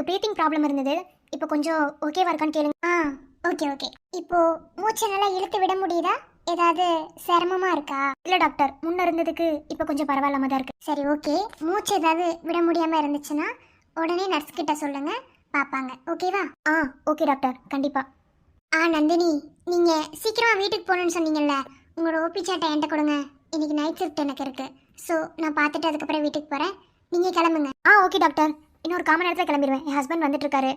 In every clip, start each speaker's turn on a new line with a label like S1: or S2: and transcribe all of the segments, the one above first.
S1: உங்களுக்கு breathing problem இருந்தது. இப்போ கொஞ்சம் ஓகேவா இருக்கான்னு கேளுங்க. Okay okay. இப்போ மூச்சை நல்லா இழுத்து விட முடியுதா? ஏதாவது சிரமமா இருக்கா? இல்ல டாக்டர், முன்ன இருந்ததுக்கு இப்போ கொஞ்சம் பரவாயில்லாம தான் இருக்கு. சரி ஓகே. மூச்சு ஏதாவது விட முடியாம இருந்துச்சுன்னா உடனே நர்ஸ் கிட்ட சொல்லுங்க, பாப்பாங்க. ஓகேவா? ஓகே டாக்டர், கண்டிப்பா. நந்தினி, நீங்க சீக்கிரமா வீட்டுக்கு போகணும்னு சொன்னீங்கல்ல, உங்களோட ஓபி சாட்டை என்கிட்ட கொடுங்க. இன்னைக்கு நைட் ஷிஃப்ட் எனக்கு இருக்கு. ஸோ நான் பார்த்துட்டு அதுக்கப்புறம் வீட்டுக்கு போறேன். நீங்க கிளம்புங்க. ஓகே டாக்டர், இன்னொரு காமன் நேரத்தில் கிளம்பிடுவேன். என் ஹஸ்பண்ட் வந்துட்டு இருக்காரு.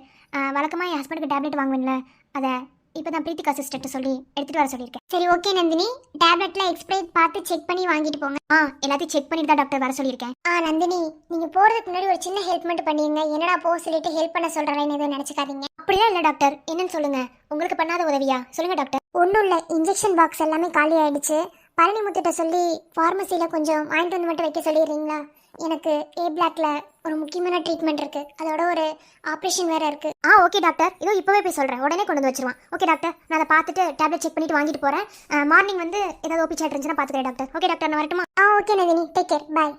S1: வழக்கமாக என் ஹஸ்பண்டுக்கு டேப்லெட் வாங்குவேன்ல, அதை இப்போ தான் பிரீத்திகா சிஸ்டர்ட்ட சொல்லி எடுத்துகிட்டு வர சொல்லியிருக்கேன். சரி ஓகே நந்தினி, டேப்லெட்டில் எக்ஸ்பைரி பார்த்து செக் பண்ணி வாங்கிட்டு போங்க. எல்லாத்தையும் செக் பண்ணிட்டு தான் டாக்டர் வர சொல்லியிருக்கேன். நந்தினி, நீங்கள் போகிறதுக்கு முன்னாடி ஒரு சின்ன ஹெல்ப் மட்டும் பண்ணிடுங்க. என்னடா போக சொல்லிட்டு ஹெல்ப் பண்ண சொல்கிறேன்னு எதுவும் நினச்சிக்காதீங்க. அப்படிலாம் இல்லை டாக்டர், என்னன்னு சொல்லுங்க. உங்களுக்கு பண்ணாத உதவியா? சொல்லுங்க டாக்டர். ஒன்றும் இல்லை, இன்ஜெக்ஷன் பாக்ஸ் எல்லாமே காலி ஆயிடுச்சு. பழனி முத்திட்ட சொல்லி ஃபார்மசியில் கொஞ்சம் வாங்கிட்டு வந்து மட்டும் வைக்க சொல்லிடுறீங்களா? எனக்கு ஏ பிளாக்ல ஒரு முக்கியமான ட்ரீட்மெண்ட் இருக்கு, அதோட ஒரு ஆப்ரேஷன் வேற இருக்கு. ஓகே டாக்டர், இதோ இப்போவே போய் சொல்கிறேன், உடனே கொண்டு வந்து வச்சிருவான். ஓகே டாக்டர், நான் அதை பார்த்துட்டு டேப்லெட் செக் பண்ணிட்டு வாங்கிட்டு போகிறேன். மார்னிங் வந்து ஏதாவது ஓபி சாட் இருந்துச்சுன்னா பார்த்துக்கிறேன் டாக்டர். ஓகே டாக்டர், நான் வரட்டுமா? ஓகே நந்தினி, டேக் கேர், பாய்.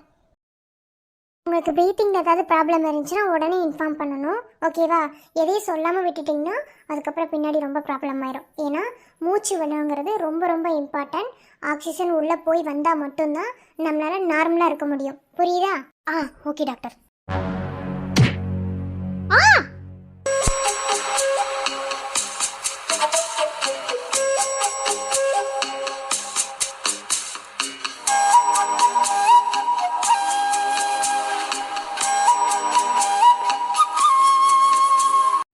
S1: உங்களுக்கு ப்ரீத்திங்கில் ஏதாவது ப்ராப்ளம் இருந்துச்சுன்னா உடனே இன்ஃபார்ம் பண்ணணும். ஓகேவா? எதையும் சொல்லாமல் விட்டுட்டிங்கன்னா அதுக்கப்புறம் பின்னாடி ரொம்ப ப்ராப்ளம் ஆயிரும். ஏன்னா மூச்சு விடுங்கிறது ரொம்ப ரொம்ப இம்பார்ட்டன்ட். ஆக்சிஜன் உள்ளே போய் வந்தால் மட்டும்தான் நம்மளால் நார்மலாக இருக்க முடியும். புரியுதா? Okay doctor.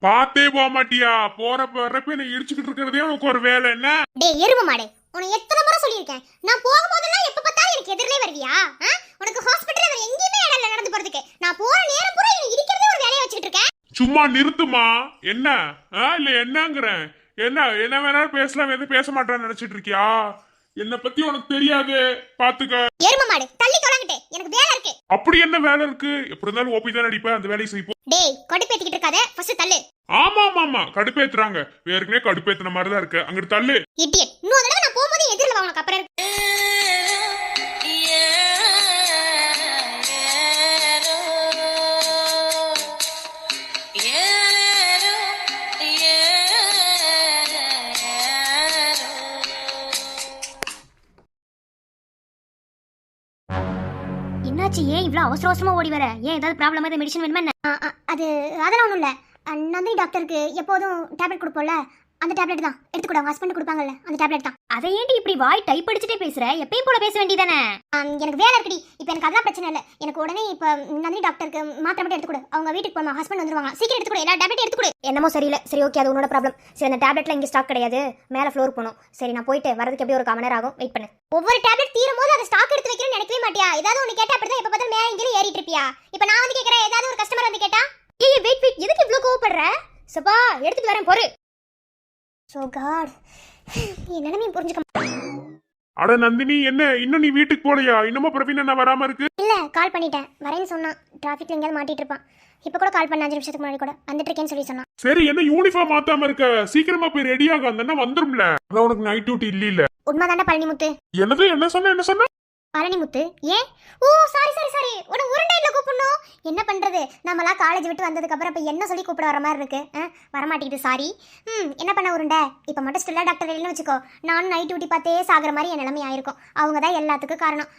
S2: பாத்தே போக மாட்டியா? போறப்ப வர்றப்ப என்ன இடிச்சுக்கிட்டு இருக்கிறதே உனக்கு ஒரு வேலை என்ன?
S1: டேய் எருமை மாடே, உனக்கு எத்தனை முறை சொல்லியிருக்கேன், நான் போகும்போதெல்லாம் எப்ப பார்த்தாலும் எனக்கு எதிரிலே வருவியா? உனக்கு ஹாஸ்பிட்டல்ல வேற எங்கேயுமே இடம் இல்ல நடந்து போறதுக்கு. நான் போற நேரம் பூரா என்ன இடிக்கிறதே ஒரு வேலையை வச்சுக்கிட்டு இருக்கேன்.
S2: சும்மா நிறுத்துமா. என்ன இல்ல என்னங்கறேன்? என்ன வேணாலும் பேசலாம், எதுவும் பேச மாட்டேன்னு நினைச்சிட்டு இருக்கியா? என்ன பத்தி உனக்கு தெரியாது, பாத்துக்க.
S1: எருமை மாடு, தள்ளி தொலைங்கிட்டே, எனக்கு வேலை இருக்கு.
S2: அப்படி என்ன வேலை இருக்கு? எப்படி இருந்தாலும் ஓபி தான் அடிப்ப, அந்த வேலையை செய்ப்போம்.
S1: டேய் கடுப்பேத்திக்கிட்டு இருக்காத, ஃபர்ஸ்ட் தள்ளு.
S2: ஆமா கடுப்பேத்துறாங்க, வேறக்குனே கடுப்பேத்துன மாதிரி தான் இருக்கு. அங்கிட்டு தள்ளு.
S1: இடியட், இன்னொரு தடவை நான் போகும்போது எதிரில வா, உனக்கு அப்புறம் இருக்கு. என்னாச்சு? ஏன் இவ்வளோ அவசர அவசரமா ஓடி வர? ஏன் ஏதாவது ப்ராப்ளம், ஏதாவது மெடிசன் வேணுமா என்ன? அதெல்லாம் ஒன்றும் இல்லை. நந்தினி டாக்டருக்கு எப்போதும் டேப்லெட் கொடுப்போம்ல, அந்த டேப்லெட் தான் எடுத்துக்கூட. அவங்க ஹஸ்பண்ட் கொடுப்பாங்கல்ல, அந்த டேப்லெட் தான். அதை ஏன்டி இப்படி வாய் டைப் அடிச்சுட்டே பேசுற? எப்பயும் போல பேச வேண்டியதானே? எனக்கு வேலை இருக்குடி. இப்போ எனக்கு அதெல்லாம் பிரச்சனை இல்லை. எனக்கு உடனே இப்போ நந்தினி டாக்டருக்கு மாத்திரை மட்டும் எடுத்துக்கூட. அவங்க வீட்டுக்கு போய் ஹஸ்பண்ட் வந்துருவாங்க. சீக்கிரம் எடுத்துக்கூட, எல்லா டேப்லெட் எடுத்துக்கூட. என்னமோ சரியில்லை. சரி ஓகே, அது உன்னோட ப்ராப்ளம். சரி, அந்த டேப்லெட்ல இங்கே ஸ்டாக் கிடையாது, மேலே ஃப்ளோர் போகணும். சரி, நான் போயிட்டு வரதுக்கு எப்படியும் ஒரு 1/4 மணி நேரம் ஆகும். வெயிட் பண்ணு. ஒவ்வொரு டேப்லெட் தீரும் போது அதை ஸ்டாக் எடுத்து வைக்கணும்னு நினைக்கவே மாட்டியா? ஏதாவது ஒன்று கேட்டா அப்படிதான் எப்போ பார்த்தாலும் மேலே இங்கே ஏறிட்டு இருப்பியா? இப்போ நான் வந்து கேட்குறேன், ஏதாவது ஒரு கஸ்டமர் வந்து கேட்டா வெயிட் எதுக்கு இவ்வளோ கோவப்படுற? சப்பா எடுத்துட்டு வரேன், பொறு. சோ காட், என் நிலைமையை புரிஞ்சுக்க.
S2: அட நந்தினி, என்ன இன்னும் நீ வீட்டுக்கு போலையா? இன்னமும் பிரவீன் என்ன வராம இருக்கு?
S1: இல்ல, கால் பண்ணிட்டேன், வரேன்னு சொன்னான். டிராஃபிக்ல எங்கேயாவது மாட்டிட்டு இருப்பான். இப்ப கூட கால் பண்ண 5 நிமிஷத்துக்கு முன்னாடி கூட வந்துட்டு இருக்கேன்னு சொல்லி சொன்னான்.
S2: சரி, என்ன யூனிஃபார்ம் மாத்தாம இருக்க? சீக்கிரமா போய் ரெடி ஆக, அந்த வந்துரும்ல. அதான் உனக்கு நைட் டியூட்டி இல்ல.
S1: உண்மைதாண்டா பழனிமுத்து.
S2: என்னது? என்ன சொன்ன?
S1: பழனிமுத்து ஏன்? சாரி உன உருண்டையில கூப்பிடணும். என்ன பண்றது, நம்மளா காலேஜ் விட்டு வந்ததுக்கு அப்புறம் இப்ப என்ன சொல்லி கூப்பிட வர மாதிரி இருக்கு. வரமாட்டேங்குது, சாரி. என்ன பண்ண உருண்டை? இப்ப மட்டும் ஸ்டெல்லா டாக்டர் இல்லைன்னு வச்சுக்கோ, நானும் நைட் டியூட்டி பார்த்தே சாகுற மாதிரி என் நிலைமை ஆயிருக்கும். அவங்க தான் எல்லாத்துக்கும் காரணம்.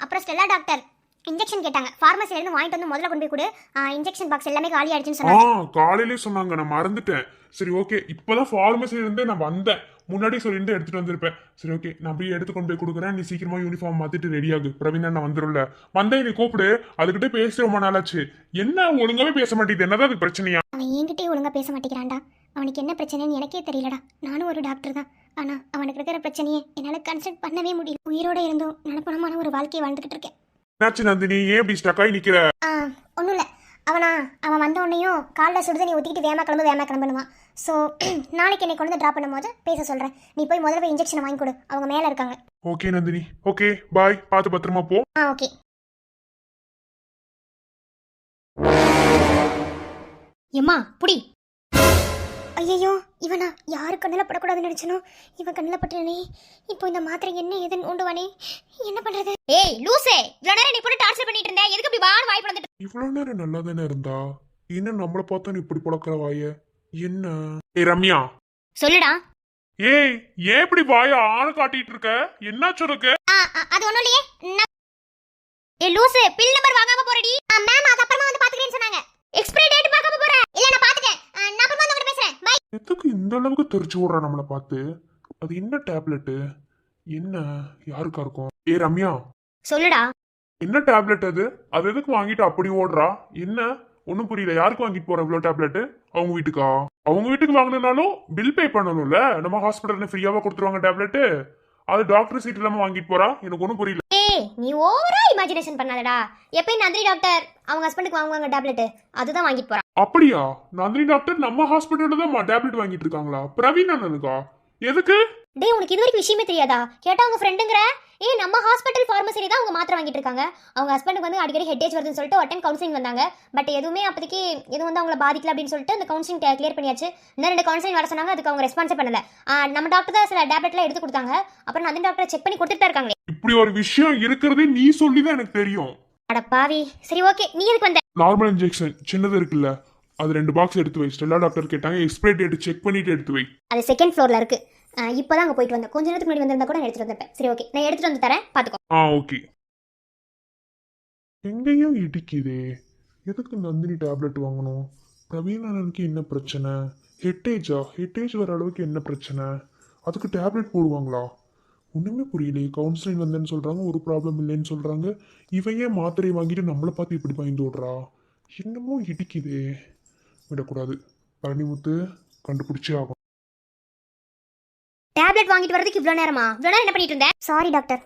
S1: அப்புறம் ஸ்டெல்லா டாக்டர் இன்ஜெக்ஷன் கேட்டாங்க, ஃபார்மசில இருந்து வாங்கிட்டு வந்து முதல்ல கொண்டு போய் கொடு. இன்ஜெக்ஷன் பாக்ஸ் எல்லாமே காலி ஆயிடுச்சுன்னு சொன்னாங்க.
S2: காலையிலே சொன்னாங்க, நான் மறந்துட்டேன். சரி ஓகே, இப்பதான் ஃபார்மசில இருந்தே நான் வந்தேன். முன்னாடி சொல்லிட்டு எடுத்துட்டு வந்திருப்பேன். சரி ஓகே, நான் போய் எடுத்து கொண்டு போய் கொடுக்குறேன். நீ சீக்கிரமா யூனிஃபார்ம் மாத்திட்டு ரெடி ஆகு. பிரவீன் நான் வந்துரும்ல. வந்தே நீ கூப்பிடு. அதுகிட்ட பேசி ரொம்ப நாளாச்சு. என்ன ஒழுங்காவே பேச மாட்டேங்குது? என்னதான் அதுக்கு பிரச்சனையா?
S1: அவன் என்கிட்டயே ஒழுங்கா பேச மாட்டேங்கிறான்டா. அவனுக்கு என்ன பிரச்சனைன்னு எனக்கே தெரியலடா. நானும் ஒரு டாக்டர் தான், ஆனா அவனுக்கு இருக்கிற பிரச்சனையே என்னால கன்சல்ட் பண்ணவே முடியல. உயிரோட இருந்தும் நடப்பணமான ஒரு வாழ்க்கையை வாழ்ந்துகிட்டு இருக்கேன்.
S2: என்னாச்சு நந்தினி, ஏன் இப்படி ஸ்டக்காய் நிக்கிற?
S1: ஒன்றும் இல்லை. அவன் வந்த உடனேயும் காலில் சுடுதண்ணி ஊற்றிக்கிட்டு வேமா கிளம்புவான். ஸோ நாளைக்கு என்னை கொண்டு வந்து ட்ராப் பண்ணும்போது பேச சொல்கிறேன். நீ போய் முதல்ல போய் இன்ஜெக்ஷனை வாங்கி கொடு, அவங்க மேலே இருக்காங்க.
S2: ஓகே நந்தினி, ஓகே பாய், பார்த்து பத்திரமா போ.
S1: ஓகே. எம்மா புடி. ஐயோ, இவனா யாரு கண்ணில் படக்கூடாதுன்னு நினைச்சனோ, இவன் கண்ணில் பட்டுனே. இப்போ இந்த மாத்திரை என்ன ஏதுன்னு ஓண்டுவானே, என்ன பண்றது? ஏய் லூசே, இவ்வளவு நேரம் நீ போட்டு டார்ச்சர் பண்ணிட்டு இருந்த, எதுக்கு இப்படி வான் வாய் பறந்துட்டு?
S2: இவ்வளவு நேரம் நல்லா தானே இருந்தா, என்ன நம்மள பார்த்தா இப்படி பழக்கிற வாய? என்ன? ஏய் ரம்யா,
S1: சொல்லுடா.
S2: ஏய் ஏன் இப்படி வாய ஆள காட்டிட்டு இருக்க? என்னாச்சு உனக்கு?
S1: அது ஒண்ணும் இல்லையே. ஏ லூசு, பில் நம்பர் வாங்காம போறடி. மேம் அது அப்புறமா வந்து பாத்துக்கிறேன்னு சொன்னாங்க. எக்ஸ்பைரி டேட் பார்க்காம போறேன். இல்ல நான் பாத்துட்டேன். நான் அப்புறமா வந்து உங்ககிட்ட பேசுறேன். பை.
S2: எதுக்கு இந்த அளவுக்கு தெரிச்சு ஓடுறா நம்மள பார்த்து? அது என்ன டேப்லெட்? என்ன யாருக்கா இருக்கும்? ஏய் ரம்யா,
S1: சொல்லுடா.
S2: என்ன டேப்லெட் அது? அது எதுக்கு வாங்கிட்டு அப்படி ஓடுறா? என்ன ஒன்னும் புரியல. யாருக்கு வாங்கிட்டு போற இவ்வளவு டேப்லெட்? அவங்க வீட்டுக்கா? அவங்க வீட்டுக்கு வாங்கினாலும் பில் பே பண்ணணும்ல. நம்ம ஹாஸ்பிட்டல்ல ஃப்ரீயாவா கொடுத்துருவாங்க டேப்லெட். அது டாக்டர் சீட் இல்லாம வாங்கிட்டு போறா. எனக்கு ஒன்னும் புரியல.
S1: ஏய் நீ ஓவரா இமேஜினேஷன் பண்ணாதடா. எப்பயும் நந்தினி டாக்டர் அவங்க ஹஸ்பண்டுக்கு வாங்குவாங்க டேப்லெட், அதுதான் வாங்கிட்டு போறா.
S2: அப்படியா? நந்தினி டாக்டர் நம்ம ஹாஸ்பிட்டல்ல தான் டேப்லெட் வாங்கிட்டு இருக்காங்களா? பிரவீன் அண்ணனுக்கா? எதுக்கு?
S1: டேய் உனக்கு இது வரைக்கும் விஷயமே தெரியாதா? கேட்டா அவங்க ஃப்ரெண்டுங்கற. ஏய் நம்ம ஹாஸ்பிட்டல் ஃபார்மசில தான் அவங்க மாத்திரை வாங்கிட்டு இருக்காங்க. அவங்க ஹஸ்பண்டுக்கு வந்து அடிக்கடி ஹெட்டேஜ் வருதுன்னு சொல்லிட்டு ஒரு டைம் கவுன்சிலிங் வந்தாங்க. பட் எதுவுமே அப்போதைக்கு எதுவும் வந்து அவங்கள பாதிக்கல அப்படின்னு சொல்லிட்டு அந்த கவுன்சிலிங் கிளியர் பண்ணியாச்சு. இன்னும் 2 கவுன்சிலிங் வர சொன்னாங்க, அதுக்கு அவங்க ரெஸ்பான்ஸே பண்ணல. நம்ம டாக்டர் தான் சில டேப்லெட்லாம் எடுத்து கொடுத்தாங்க. அப்புறம் அந்த டாக்டர் செக் பண்ணி கொடுத்துட்டு இருக்காங்களே.
S2: இப்படி ஒரு விஷயம் இருக்கிறதே நீ சொல்லி தான் எனக்கு தெரியும்.
S1: அட பாவி. சரி ஓகே, நீ எதுக்கு வந்த?
S2: நார்மல் இன்ஜெக்ஷன் சின்னது இருக்குல்ல, அது 2 பாக்ஸ் எடுத்து வை. ஸ்டெல்லா டாக்டர் கேட்டாங்க, எக்ஸ்பைரி டேட் செக் பண்ணிட்டு எடுத்து வை.
S1: அது செகண்ட் ஃப்ளோர்ல இருக்கு. இப்போதான் அங்கே போயிட்டு வந்தேன். கொஞ்ச நேரத்துக்கு முன்னாடி வந்திருந்தா கூட நான் எடுத்துட்டு வந்திருப்பேன். சரி ஓகே, நான் எடுத்துட்டு வந்து தரேன், பாத்துக்கோ.
S2: ஓகே. எங்கேயோ இடிக்குதே. எதுக்கு நந்தினி டேப்லெட் வாங்கணும்? பிரவீன் அண்ணனுக்கு என்ன பிரச்சனை? ஹெட்டேஜ் வர அளவுக்கு என்ன பிரச்சனை? அதுக்கு டேப்லெட் போடுவாங்களா? ஒண்ணுமே புரியலையே. கவுன்சிலிங் வந்தேன்னு சொல்றாங்க, ஒரு ப்ராப்ளம் இல்லைன்னு சொல்றாங்க. இவன் ஏன் மாத்திரையை வாங்கிட்டு நம்மளை பார்த்து இப்படி பயந்து ஓடுறா? என்னமோ இடிக்குதே. விடக்கூடாது. பழனிமுத்து கண்டுபிடிச்சே ஆகும்.
S1: டேப்லெட் வாங்கிட்டு வரதுக்கு இவ்வளோ நேரமா? இவ்வளோ நேரம் என்ன பண்ணிட்டு இருந்தேன்? Sorry doctor.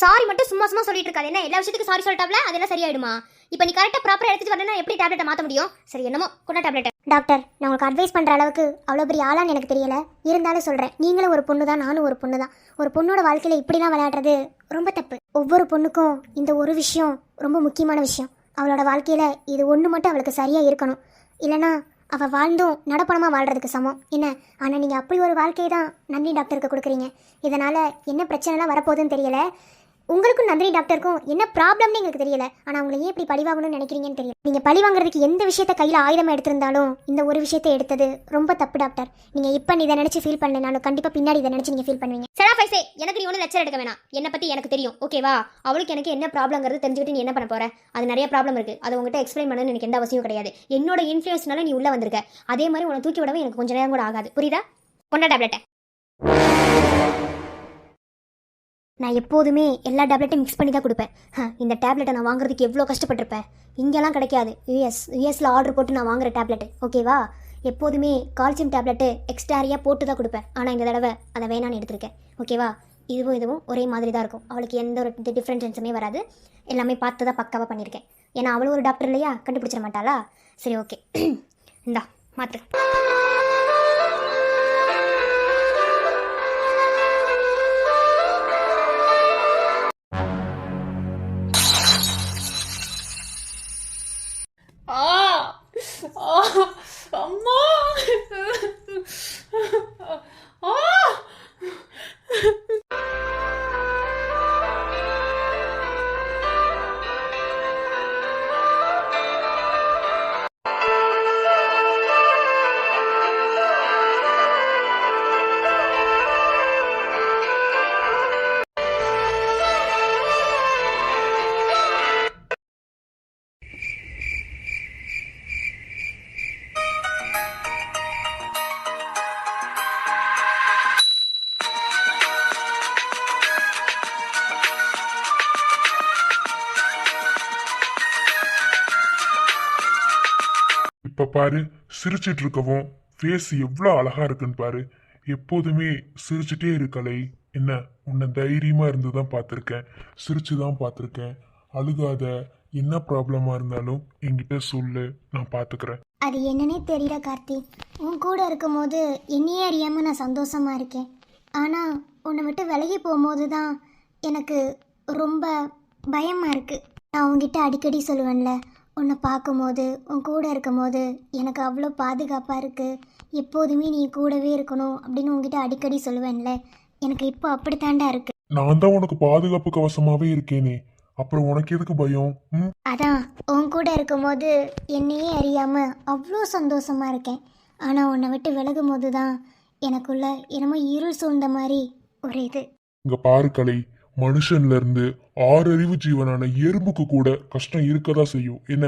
S1: சாரி மட்டும் சும்மா சும்மா சொல்லிட்டு இருக்காது. என்ன எல்லா விஷயத்துக்கும் சாரி சொல்லிட்டாப்ல, அதெல்லாம் சரியாயிடுமா? இப்போ நீ கரெக்டாக ப்ராப்பராக எடுத்துட்டு வரணும்னா எப்படி டேப்லெட்டை மாற்ற முடியும்? சரி என்னமோ கொண்டா டேப்லெட். டாக்டர் நான் உங்களுக்கு அட்வைஸ் பண்ணுற அளவுக்கு அவ்வளோ பெரிய ஆளான்னு எனக்கு தெரியல. இருந்தாலும் சொல்கிறேன், நீங்களும் ஒரு பொண்ணு தான், நானும் ஒரு பொண்ணு தான். ஒரு பொண்ணோட வாழ்க்கையில் இப்படிலாம் விளையாடுறது ரொம்ப தப்பு. ஒவ்வொரு பொண்ணுக்கும் இந்த ஒரு விஷயம் ரொம்ப முக்கியமான விஷயம். அவளோட வாழ்க்கையில் இது ஒன்று மட்டும் அவளுக்கு சரியாக இருக்கணும். இல்லைனா அவள் வாழ்ந்தும் நடப்பணமாக வாழ்கிறதுக்கு சமம் என்ன. ஆனால் நீங்கள் அப்படி ஒரு வாழ்க்கையை தான் நந்தினி டாக்டருக்கு கொடுக்குறீங்க. இதனால் என்ன பிரச்சனைலாம் வரப்போகுதுன்னு தெரியல. உங்களுக்கும் நந்தினி டாக்டருக்கும் என்ன ப்ராப்ளம்னு எங்களுக்கு தெரியல. ஆனால் அவங்களை ஏன் இப்படி பழி வாங்கணும்னு நினைக்கிறீங்கன்னு தெரியல. நீங்கள் பழி வாங்குறதுக்கு எந்த விஷயத்தை கையில் ஆயுதமாக எடுத்திருந்தாலும் இந்த ஒரு விஷயத்தை எடுத்தது ரொம்ப தப்பு டாக்டர். நீங்கள் இப்போ இதை நினச்சி ஃபீல் பண்ணனாலும் கண்டிப்பாக பின்னாடி இதை நினச்சி நீங்கள் ஃபீல் பண்ணுவீங்க. சரா ஃபைசே, எனக்கு நீ ஒன்றும் லெக்சர் எடுக்க வேணாம். என்னை பற்றி எனக்கு தெரியும், ஓகேவா? அவளுக்கு எனக்கு என்ன ப்ராப்ளங்கிறது தெரிஞ்சுக்கிட்டு நீ என்ன பண்ண போற? அது நிறைய ப்ராப்ளம் இருக்குது. அதை உங்கள்கிட்ட எக்ஸ்பிளைன் பண்ணணும்னு எனக்கு எந்த அவசியம் கிடையாது. என்னோட இன்ஃப்ளூயன்ஸ்னால நீ உள்ளே வந்திருக்க. அதே மாதிரி உன்னை தூக்கி விடவும் எனக்கு கொஞ்சம் நேரம் கூட ஆகாது. புரியுதா? கொண்டா டேப்லெட்டை. நான் எப்போதுமே எல்லா டேப்லெட்டையும் மிக்ஸ் பண்ணி தான் கொடுப்பேன். இந்த டேப்லெட்டை நான் வாங்குறதுக்கு எவ்வளோ கஷ்டப்பட்டிருப்பேன். இங்கெல்லாம் கிடைக்காது. யூஎஸில் ஆர்டர் போட்டு நான் வாங்குற டேப்லெட்டு, ஓகேவா? எப்போதுமே கால்சியம் டேப்லெட்டு எக்ஸ்ட்ராரியாக போட்டு தான் கொடுப்பேன். ஆனால் இந்த தடவை அதை வேணான்னு எடுத்திருக்கேன், ஓகேவா? இதுவும் ஒரே மாதிரி தான் இருக்கும். அவளுக்கு எந்த ஒரு டிஃப்ரென்ஸுமே வராது. எல்லாமே பார்த்து தான் பக்காவாக பண்ணியிருக்கேன். ஏன்னா அவளும் ஒரு டாக்டர் இல்லையா, கண்டுபிடிச்சிட மாட்டாளா? சரி ஓகே, இந்தா மாற்று.
S3: அம்மா
S2: இப்ப பாரு, சிரிச்சிட்டு இருக்கவும் ஃபேஸ் எவ்வளோ அழகா இருக்குன்னு பாரு. எப்போதுமே சிரிச்சுட்டே இருக்கலை. என்ன உன்னை தைரியமா இருந்து தான் பார்த்துருக்கேன், சிரிச்சு தான் பார்த்துருக்கேன். அழுகாத. என்ன ப்ராப்ளமா இருந்தாலும் என்கிட்ட சொல்லு, நான் பார்த்துக்கிறேன்.
S1: அது என்னன்னே தெரியல கார்த்தி. உன் கூட இருக்கும்போது என்னையே அறியாமல் நான் சந்தோஷமாக இருக்கேன். ஆனால் உன்னை விட்டு விலகி போகும்போது தான் எனக்கு ரொம்ப பயமாக இருக்குது. நான் உங்ககிட்ட அடிக்கடி சொல்லுவேன்ல, உன்னை பார்க்கும்போது உன் கூட இருக்கும்போது எனக்கு அவ்வளோ பாதுகாப்பாக இருக்குது, எப்போதுமே நீ கூடவே இருக்கணும் அப்படின்னு உங்ககிட்ட அடிக்கடி சொல்லுவேன்ல. எனக்கு இப்போ அப்படித்தாண்டா இருக்குது.
S2: நான் தான் உனக்கு பாதுகாப்பு கவசமாவே இருக்கேனே. அப்புறம் உனக்கு எதுக்கு பயம்? ம்.
S1: அதான் உன் கூட இருக்கும்போது என்னையே அறியாம அவ்வளோ சந்தோஷமா இருக்கேன். ஆனால் உன்னை விட்டு விலகும் போது தான் எனக்குள்ள என்னமோ இருள் சூழ்ந்த மாதிரி ஒரு இது.
S2: இங்க பாரு கலை, மனுஷன்ல இருந்து ஆறறிவு ஜீவனான எறும்புக்கு கூட கஷ்டம் இருக்கதா செய்யும் என்ன.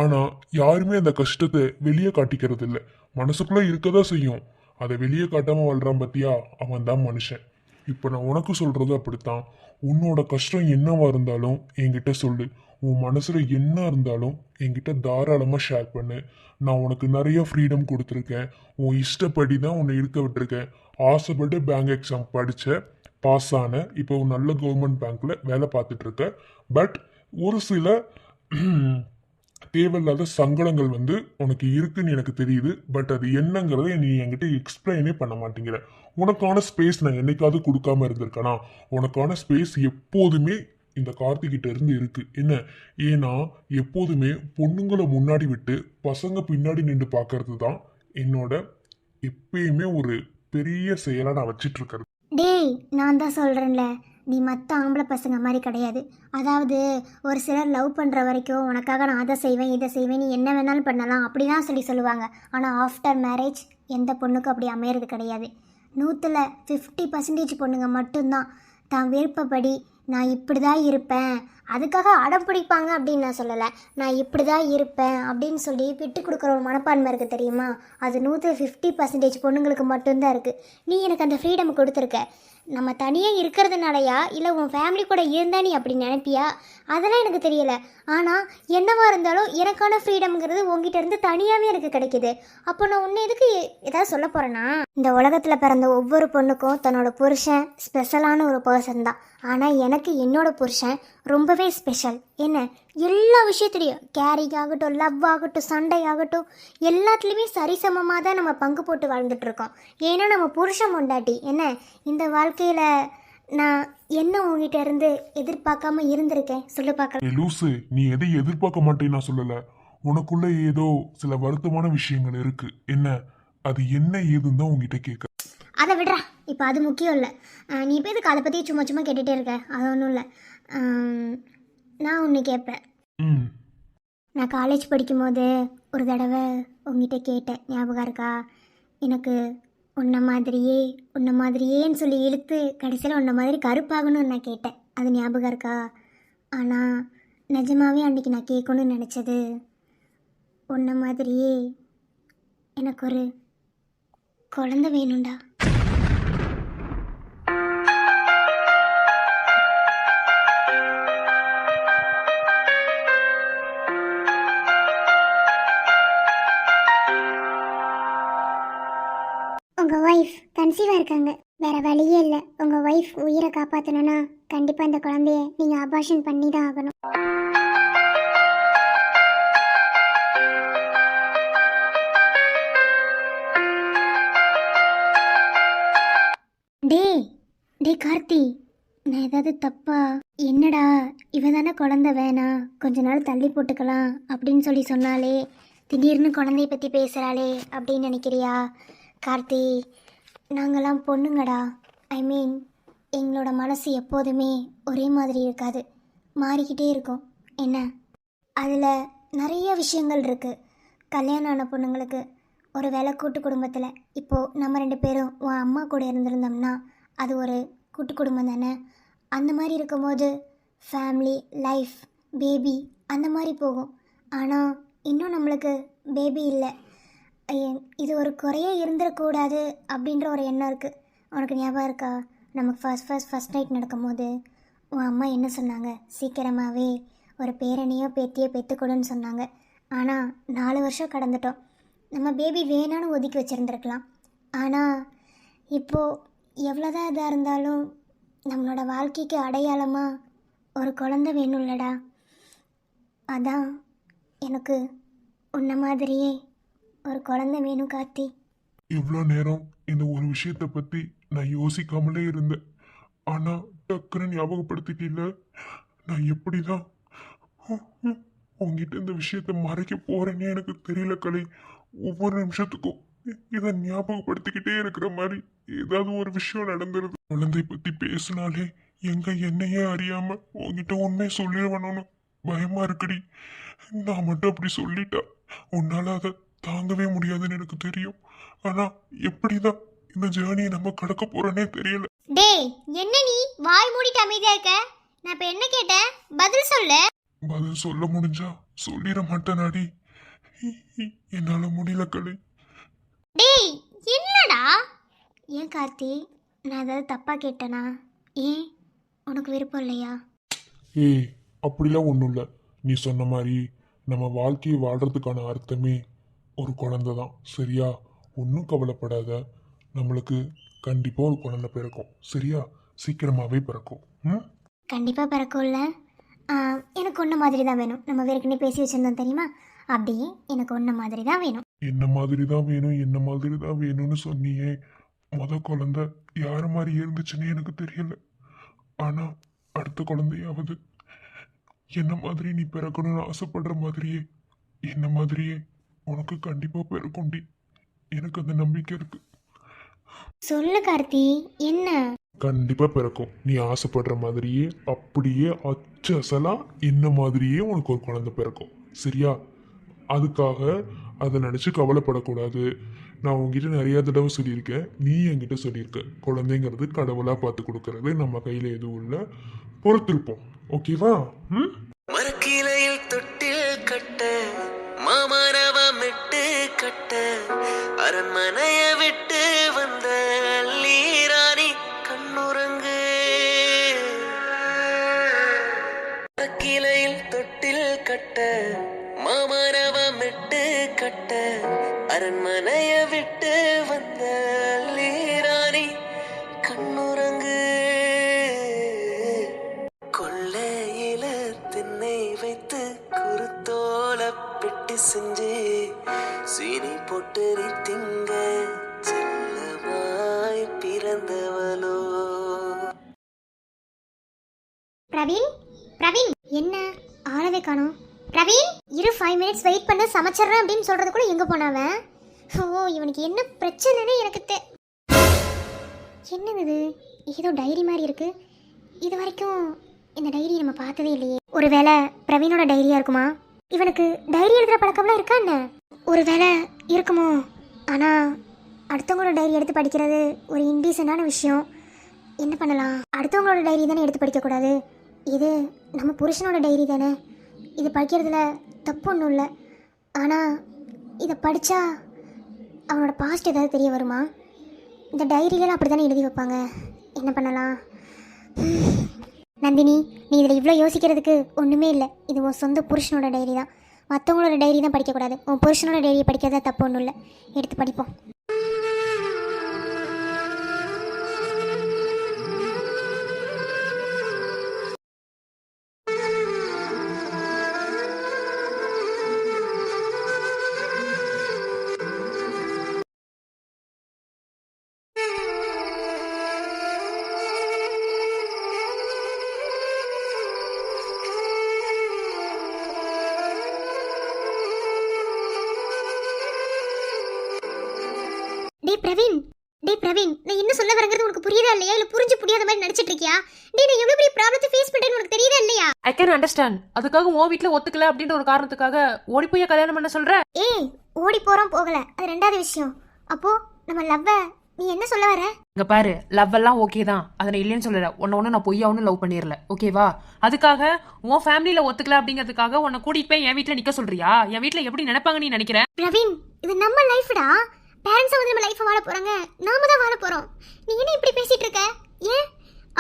S2: ஆனா யாருமே அந்த கஷ்டத்தை வெளியே காட்டிக்கிறது இல்ல. மனசுக்குள்ள இருக்கதா செய்யும். அதை வெளியே காட்டாம வாழ்றான் பத்தியா, அவன் தான் மனுஷன். இப்ப நான் உனக்கு சொல்றது அப்படித்தான். உன்னோட கஷ்டம் என்னவா இருந்தாலும் என்கிட்ட சொல்லு. உன் மனசுல என்ன இருந்தாலும் என்கிட்ட தாராளமா ஷேர் பண்ணு. நான் உனக்கு நிறைய ஃப்ரீடம் கொடுத்துருக்கேன். உன் இஷ்டப்படி தான் உன்னை இருக்க விட்டுருக்கேன். ஆசைப்பட்டு பேங்க் எக்ஸாம் படிச்ச, பாஸ் ஆன, இப்போ ஒரு நல்ல கவர்மெண்ட் பேங்க்ல வேலை பார்த்துட்டு இருக்க. பட் ஒரு சில தேவையில்லாத சங்கடங்கள் வந்து உனக்கு இருக்குன்னு எனக்கு தெரியுது. பட் அது என்னங்கிறத நீ என்கிட்ட எக்ஸ்பிளைனே பண்ண மாட்டேங்கிற. உனக்கான ஸ்பேஸ் நான் என்னைக்காவது கொடுக்காம இருந்திருக்கேனா? உனக்கான ஸ்பேஸ் எப்போதுமே இந்த கார்த்திகிட்ட இருந்து இருக்கு என்ன. ஏன்னா எப்போதுமே பொண்ணுங்களை முன்னாடி விட்டு பசங்க பின்னாடி நின்று பார்க்கறது தான் என்னோட எப்பயுமே ஒரு பெரிய செயலா நான் வச்சிட்டு இருக்கிறது.
S1: டேய், நான் தான் சொல்கிறேன்ல, நீ மற்ற ஆம்பளை பசங்க மாதிரி கிடையாது. அதாவது ஒரு சிலர் லவ் பண்ணுற வரைக்கும் உனக்காக நான் அதை செய்வேன் இதை செய்வேன், நீ என்ன வேணாலும் பண்ணலாம் அப்படி தான் சொல்லுவாங்க. ஆனால் ஆஃப்டர் மேரேஜ் எந்த பொண்ணுக்கும் அப்படி அமையிறது கிடையாது. 100ல் 50% பொண்ணுங்க மட்டும்தான் தான் விருப்பப்படி நான் இப்படி தான் இருப்பேன், அதுக்காக அடம் பிடிப்பாங்க அப்படின்னு நான் சொல்லலை. நான் இப்படி தான் இருப்பேன் அப்படின்னு சொல்லி விட்டு கொடுக்குற ஒரு மனப்பான்மை இருக்குது தெரியுமா? அது 150% பொண்ணுங்களுக்கு மட்டும்தான் இருக்குது. நீ எனக்கு அந்த ஃப்ரீடம் கொடுத்துருக்க. நம்ம தனியாக இருக்கிறதுனாலயா இல்லை உன் ஃபேமிலி கூட இருந்தா நீ அப்படி நினைப்பியா? அதெல்லாம் எனக்கு தெரியலை. ஆனால் என்னவா இருந்தாலும் எனக்கான ஃப்ரீடம்ங்கிறது உங்ககிட்ட இருந்து தனியாகவே எனக்கு கிடைக்கிது. அப்போ நான் உன்னை எதுக்கு ஏதாவது சொல்ல போகிறேன்னா, இந்த உலகத்தில் பிறந்த ஒவ்வொரு பொண்ணுக்கும் தன்னோட புருஷன் ஸ்பெஷலான ஒரு பர்சன் தான். ஆனால் எனக்கு என்னோட புருஷன் ரொம்பவே ஸ்பெஷல். என்ன, எல்லா விஷயத்துலையும் கேரிங் ஆகட்டும், லவ் ஆகட்டும், சண்டை ஆகட்டும், எல்லாத்துலேயுமே சரிசமமாக தான் நம்ம பங்கு போட்டு வாழ்ந்துட்டுருக்கோம். ஏன்னா நம்ம புருஷன் பொண்டாட்டி என்ன. இந்த வாழ்க்கையில் நான் என்ன உங்ககிட்ட இருந்து எதிர்பார்க்காம இருந்திருக்கேன் சொல்லு பார்க்கலாம்.
S2: லூசு, நீ எதை எதிர்பார்க்க மாட்டேன்னு நான் சொல்லல. உனக்குள்ள ஏதோ சில வருத்தமான விஷயங்கள் இருக்கு என்ன. அது என்ன ஏதுன்னு தான் உங்ககிட்ட கேட்க.
S1: அதை விடுறா, இப்போ அது முக்கியம் இல்லை. நீ இப்போ எதுக்கு அதை பற்றி சும்மா சும்மா கேட்டுகிட்டே இருக்க? அது ஒன்றும் இல்லை. நான் ஒன்று கேட்பேன்.
S2: ம்.
S1: நான் காலேஜ் படிக்கும்போது ஒரு தடவை உங்ககிட்ட கேட்டேன், ஞாபகம் இருக்கா? எனக்கு உன்னை மாதிரியேன்னு சொல்லி இழுத்து கடைசியில் உன்னை மாதிரி கருப்பாகணும்னு நான் கேட்டேன். அது ஞாபகம் இருக்கா? ஆனால் நிஜமாவே அன்றைக்கி நான் கேட்கணும்னு நினச்சது, உன்னை மாதிரியே எனக்கு ஒரு குழந்தை வேணும்டா. உங்கள் ஒய்ஃப் கன்சீவாக இருக்காங்க. வேற வழியே இல்லை. உங்கள் ஒய்ஃப் உயிரை காப்பாற்றணும்னா கண்டிப்பாக இந்த குழந்தைய நீங்கள் அபார்ஷன் பண்ணி தான் ஆகணும். டே கார்த்தி, நான் ஏதாவது தப்பா? என்னடா இவ தானே குழந்தை வேணாம், கொஞ்ச நாள் தள்ளி போட்டுக்கலாம் அப்படின்னு சொல்லி சொன்னாலே திடீர்னு குழந்தைய பற்றி பேசுகிறாளே அப்படின்னு நினைக்கிறியா? கார்த்தி, நாங்கள்லாம் பொண்ணுங்கடா. ஐ மீன், எங்களோட மனசு எப்போதுமே ஒரே மாதிரி இருக்காது, மாறிக்கிட்டே இருக்கும் என்ன. அதில் நிறைய விஷயங்கள் இருக்குது. கல்யாணம் ஆன பொண்ணுங்களுக்கு ஒரு வேளை கூட்டு குடும்பத்தில், இப்போது நம்ம 2 பேரும் உன் அம்மா கூட இருந்திருந்தோம்னா அது ஒரு கூட்டு குடும்பம் தானே. அந்த மாதிரி இருக்கும்போது ஃபேமிலி, லைஃப், பேபி அந்த மாதிரி போகும். ஆனால் இன்னும் நம்மளுக்கு பேபி இல்லை. இது ஒரு குறையே இருந்துடக்கூடாது அப்படின்ற ஒரு எண்ணம் இருக்குது. உனக்கு ஞாபகம் இருக்கா, நமக்கு ஃபர்ஸ்ட் நைட் நடக்கும்போது உன் அம்மா என்ன சொன்னாங்க? சீக்கிரமாகவே ஒரு பேரனையோ பேத்தியோ பெற்றுக்கொடுன்னு சொன்னாங்க. ஆனால் 4 வருஷம் கடந்துட்டோம். நம்ம பேபி வேணான்னு ஒதுக்கி வச்சுருந்துருக்கலாம். ஆனால் இப்போது எவ்வளோதான் இதாக இருந்தாலும் நம்மளோட வாழ்க்கைக்கு அடையாளமாக ஒரு குழந்தை வேணும்லடா. அதான் எனக்கு உன்ன மாதிரியே ஒரு குழந்தை வேணும் கார்த்தி.
S2: இவ்வளோ நேரம் இந்த ஒரு விஷயத்தை பற்றி நான் யோசிக்காமலே இருந்தேன். ஆனால் டக்குன்னு ஞாபகப்படுத்திட்டில்ல. நான் எப்படி தான் உங்ககிட்ட இந்த விஷயத்தை மறைக்க போகிறேன்னே எனக்கு தெரியல கலை. ஒவ்வொரு நிமிஷத்துக்கும் இதை ஞாபகப்படுத்திக்கிட்டே இருக்கிற மாதிரி ஏதாவது ஒரு விஷயம் நடந்துருது. குழந்தை பற்றி பேசினாலே எங்க என்னையே அறியாம உன்கிட்ட உண்மையை சொல்லிடுவணும்னு பயமா இருக்குடி. நான் மட்டும் அப்படி சொல்லிட்டா உன்னால அதை தாங்கவே முடியாதுன்னு எனக்கு தெரியும். ஆனா எப்படிதான் இந்த ஜேர்னியை நம்ம கடக்க போறோன்னே தெரியல.
S1: டேய் என்ன நீ வாய் மூடிட்டு அமைதியா இருக்க? நான் இப்ப என்ன கேட்டேன் பதில் சொல்லு.
S2: பதில் சொல்ல முடிஞ்சா சொல்லிட மாட்டேனாடி. என்னால முடியல கலை.
S1: டேய் என்னடா? ஏன் கார்த்தி, நான் ஏதாவது தப்பா கேட்டேனா? ஏன் உனக்கு விருப்பம் இல்லையா?
S2: ஏய் அப்படிலாம் ஒன்றும் இல்லை. நீ சொன்ன மாதிரி நம்ம வாழ்க்கையை வாழ்றதுக்கான அர்த்தமே ஒரு குழந்தை தான், சரியா? ஒன்றும் கவலைப்படாத. நம்மளுக்கு கண்டிப்பாக ஒரு குழந்தை பிறக்கும், சரியா? சீக்கிரமாகவே பிறக்கும். ம்
S1: கண்டிப்பா பிறக்கும்ல. எனக்கு ஒன்று மாதிரி தான் வேணும். நம்ம வேறுக்குன்னே பேசி வச்சிருந்தோம் தெரியுமா? அப்படியே எனக்கு ஒன்று மாதிரி தான் வேணும்.
S2: என்ன மாதிரி தான் வேணும், என்ன மாதிரி தான் வேணும்னு சொன்னியே. குழந்தை யார் மாதிரி இருந்துச்சுன்னு எனக்கு தெரியல. ஆனா அடுத்த குழந்தையாவது என்ன மாதிரி நீ பிறக்கணும்னு ஆசைப்படுற மாதிரியே என்ன மாதிரியே உனக்கு கண்டிப்பா பிறக்கும்டி. எனக்கு அந்த நம்பிக்கை இருக்கு.
S1: சொல்லு கார்த்தி, என்ன?
S2: கண்டிப்பா பிறக்கும். நீ ஆசைப்படுற மாதிரியே அப்படியே அச்சசலா என்ன மாதிரியே உனக்கு ஒரு குழந்தை பிறக்கும், சரியா? அதுக்காக அதை நினைச்சு கவலைப்படக்கூடாது. நான் உங்ககிட்ட நிறைய தடவை சொல்லியிருக்கேன், நீ என்கிட்ட சொல்லியிருக்க, குழந்தைங்கிறது கடவுளா பார்த்து கொடுக்கறது, நம்ம கையில எதுவும் இல்லை, பொறுத்திருப்போம். ஓகேவா?
S3: மரக்கிளையில் தொட்டில் கட்ட மாமரவமிட்டு கட்ட அரண்மனைய விட்டு வந்த அல்லீராணி கண்ணுறங்கு. மரக்கிளையில் தொட்டில் கட்ட மாமரவமிட்டு கட்ட அரண்மனைய விட்டு வந்த அல்லீராணி கண்ணுறங்கு. கொள்ளையில திண்ணை வைத்து குருத்தோல பெட்டி செஞ்சு சீனி போட்டு நீ திங்க செல்லமாய் பிறந்தவளோ.
S1: பிரவீன், பிரவீன் என்ன ஆளவே காணோம்? பிரவீன் இரு 5 மினிட்ஸ் வெயிட் பண்ண, சமைச்சிடுறேன் அப்படின்னு சொல்றதுக்குள்ள எங்க போனாவன்? ஓ இவனுக்கு என்ன பிரச்சனைன்னு எனக்கு என்னது இது? ஏதோ டைரி மாதிரி இருக்கு. இது வரைக்கும் இந்த டைரி நம்ம பார்த்ததே இல்லையே. ஒருவேளை பிரவீனோட டைரியா இருக்குமா? இவனுக்கு டைரி எழுதுற பழக்கம்லாம் இருக்கா என்ன? ஒருவேளை இருக்குமோ? ஆனா அடுத்தவங்களோட டைரி எடுத்து படிக்கிறது ஒரு இன்டீசென்டான விஷயம். என்ன பண்ணலாம்? அடுத்தவங்களோட டைரி தானே எடுத்து படிக்கக்கூடாது. இது நம்ம புருஷனோட டைரி தானே. இது படிக்கிறதுல தப்பு ஒன்றும் இல்லை. ஆனால் இதை படித்தா அவனோட பாஸ்ட் ஏதாவது தெரிய வருமா? இந்த டைரியிலலாம் அப்படி தானே எழுதி வைப்பாங்க. என்ன பண்ணலாம்? நந்தினி, நீ இதில் இவ்வளோ யோசிக்கிறதுக்கு ஒன்றுமே இல்லை. இது உன் சொந்த புருஷனோட டைரி தான். மற்றவங்களோட டைரி தான் படிக்கக்கூடாது. உன் புருஷனோட டைரியை படிக்கிறதா தப்பு ஒன்றும் இல்லை. எடுத்து படிப்போம். டேய் பிரவீன், நான் என்ன சொல்ல வரங்கிறது உனக்கு புரியுதா இல்லையா? இல்ல புரிஞ்சு புரியாத மாதிரி நடிச்சிட்டு இருக்கியா? டேய் நான் எவ்வளவு பெரிய ப்ராப்ளத்தை ஃபேஸ் பண்றேன்னு உனக்கு தெரியுதா இல்லையா?
S4: I can understand. அதுக்காக உன் வீட்ல ஒத்துக்கல அப்படின்ற ஒரு காரணத்துக்காக ஓடி போய் கல்யாணம் பண்ண சொல்ற?
S1: ஏய் ஓடி போறோம் போகல, அது ரெண்டாவது விஷயம். அப்போ நம்ம லவ்வ நீ என்ன சொல்ல வர?
S4: இங்க பாரு, லவ் எல்லாம் ஓகே தான், அதை நான் இல்லைன்னு சொல்லல. ஒன்னு நான் பொய்யா ஒன்னும் லவ் பண்ணிடல, ஓகேவா? அதுக்காக உன் ஃபேமிலியில ஒத்துக்கல அப்படிங்கிறதுக்காக உன்னை கூட்டிட்டு போய் என் வீட்டுல நிக்க சொல்றியா? என் வீட்டுல எப்படி நினைப்பாங்க நீ நினைக்கிற?
S1: பிரவீன், இது நம்ம லைஃப்டா. பேரண்ட்ஸ் வந்து நம்ம லைஃப் வாழ போறாங்க, நாம தான் வாழ போறோம். நீ என்ன இப்படி பேசிட்டு இருக்க? ஏன்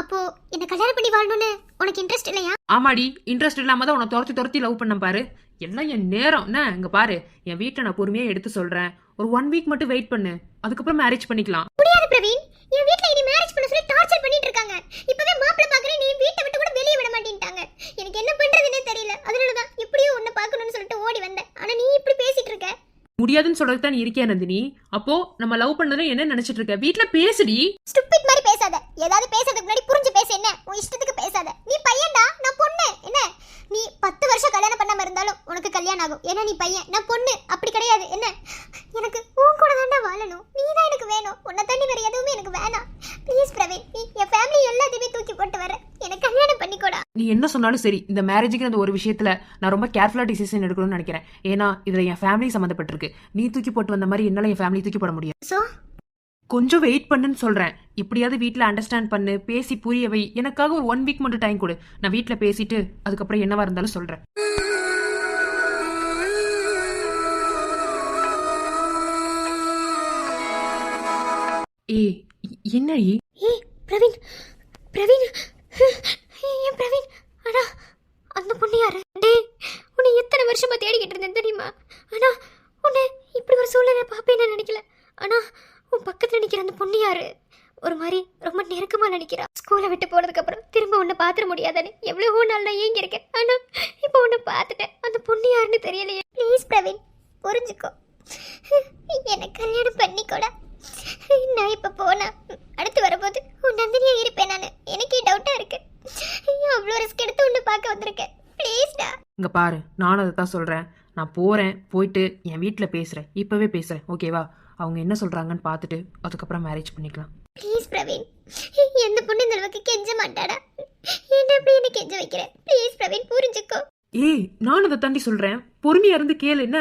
S1: அப்போ என்ன கல்யாணம் பண்ணி வாழணும்னு உனக்கு இன்ட்ரெஸ்ட் இல்லையா?
S4: ஆமாடி, இன்ட்ரெஸ்ட் இல்லாம தான் உன்னை துரத்தி லவ் பண்ண பாரு. எல்லாம் என் நேரம் என்ன. இங்க பாரு, என் வீட்டை நான் பொறுமையா எடுத்து சொல்றேன். ஒரு 1 வீக் மட்டும் வெயிட் பண்ணு, அதுக்கப்புறம் மேரேஜ் பண்ணிக்கலாம்.
S1: முடியாது பிரவீன், என் வீட்ல இனி மேரேஜ் பண்ண சொல்லி டார்ச்சர் பண்ணிட்டு இருக்காங்க. இப்பவே மாப்பிள்ளை பாக்குறேன், நீ வீட்டை விட்டு கூட வெளியே விட மாட்டேன்ட்டாங்க. எனக்கு என்ன பண்றதுன்னே தெரியல. அதனாலதான் இப்படியும் உன்னை பார்க்கணும்னு சொல்லிட்டு ஓடி வந்தேன். ஆனா நீ இப்படி பேசிட்டு இருக்க.
S4: முடியாதுன்னு சொல்றதுக்கு தான் நீ இருக்கியா நந்தினி? அப்போ நம்ம லவ் பண்ணதுல என்ன நினைச்சிட்டு இருக்க? வீட்ல பேசுடி.
S1: ஸ்டூபிட் மாதிரி பேசாத. ஏதாவது பேசுறதுக்கு முன்னாடி புரிஞ்சு பேச. என்ன உன் இஷ்டத்துக்கு பேசாத. நீ பையன்டா, நான் பொண்ணு. என்ன நீ 10 வருஷம் கல்யாணம் பண்ணாம இருந்தாலும் உனக்கு கல்யாணம் ஆகும். ஏன்னா நீ பையன், நான் பொண்ணு. அப்படி கிடையாது. என்ன எனக்கு உன் கூட தாண்டா வாழணும். நீ தான் எனக்கு வேணும். உன்னை தண்ணி வேற எதுவுமே எனக்கு வேணாம். ப்ளீஸ் பிரவீன், நீ என் ஃபேமிலி எல்லாத்தையுமே தூக்கி போட்டு வர.
S4: நீ என்ன சொன்னாலும் சரி, இந்த மேரேஜுக்கு அந்த ஒரு விஷயத்துல நான் ரொம்ப கேர்ஃபுல்லா டிசிஷன் எடுக்கணும்னு நினைக்கிறேன். ஏன்னா இதுல என் ஃபேமிலி சம்மந்தப்பட்டிருக்கு. நீ தூக்கி போட்டு வந்த மாதிரி என்னால என் ஃபேமிலி தூக்கி போட முடியும்.
S1: ஸோ
S4: கொஞ்சம் வெயிட் பண்ணுன்னு சொல்றேன். இப்படியாவது வீட்ல அண்டர்ஸ்டாண்ட் பண்ணு, பேசி புரிய வை. எனக்காக ஒரு 1 வீக் மட்டும் டைம் கொடு. நான் வீட்ல பேசிட்டு அதுக்கப்புறம் என்னவா இருந்தாலும் சொல்றேன். ஏய், என்னடி?
S1: ஏய் பிரவீன், பிரவீன், ஏன் பிரவீன்? அடா அந்த பொண்ணு யாரு? டேய் உன்னை எத்தனை வருஷமா தேடிக்கிட்டு இருந்தேன் தெரியுமா? ஆனா உன்னை இப்படி ஒரு சூழ்நிலை பார்ப்பேன்னு நினைக்கல. ஆனா உன் பக்கத்துல நிக்கிற அந்த பொண்ணு யாரு? ஒரு மாதிரி ரொம்ப நெருக்கமா நினைக்கிறா. ஸ்கூலை விட்டு போனதுக்கு அப்புறம் திரும்ப உன்னை பாத்துற முடியாதானே எவ்வளவோ நாள் நான் ஏங்கி இருக்கேன். ஆனா இப்போ உன்னை பார்த்துட்டேன். அந்த பொண்ணு யாருன்னு தெரியலையே. ப்ளீஸ் பிரவீன் புரிஞ்சுக்கோ, எனக்கு கல்யாணம் பண்ணிக்கோடா. நான் இப்ப போனா அடுத்து வரும்போது உன் நந்தினியா இருப்பேன் நானு. எனக்கே டவுட்டா இருக்கு. அவ்வளோ ரிஸ்க் எடுத்து உன்னை பார்க்க வந்திருக்கேன். ப்ளீஸ்டா.
S4: இங்க பாரு, நானும் அதை தான் சொல்றேன். நான் போறேன், போயிட்டு என் வீட்ல பேசுறேன். இப்பவே பேசுறேன், ஓகேவா? அவங்க என்ன சொல்றாங்கன்னு பார்த்துட்டு அதுக்கப்புறம் மேரேஜ் பண்ணிக்கலாம்.
S1: ப்ளீஸ் பிரவீன், எந்த பொண்ணு இந்த அளவுக்கு கெஞ்ச மாட்டாடா. என்ன அப்படி என்ன கெஞ்ச வைக்கிறேன்? ப்ளீஸ் பிரவீன் புரிஞ்சுக்கோ.
S4: ஏய், நானும் அதை தாண்டி சொல்றேன். பொறுமையா இருந்து கேளு. என்ன,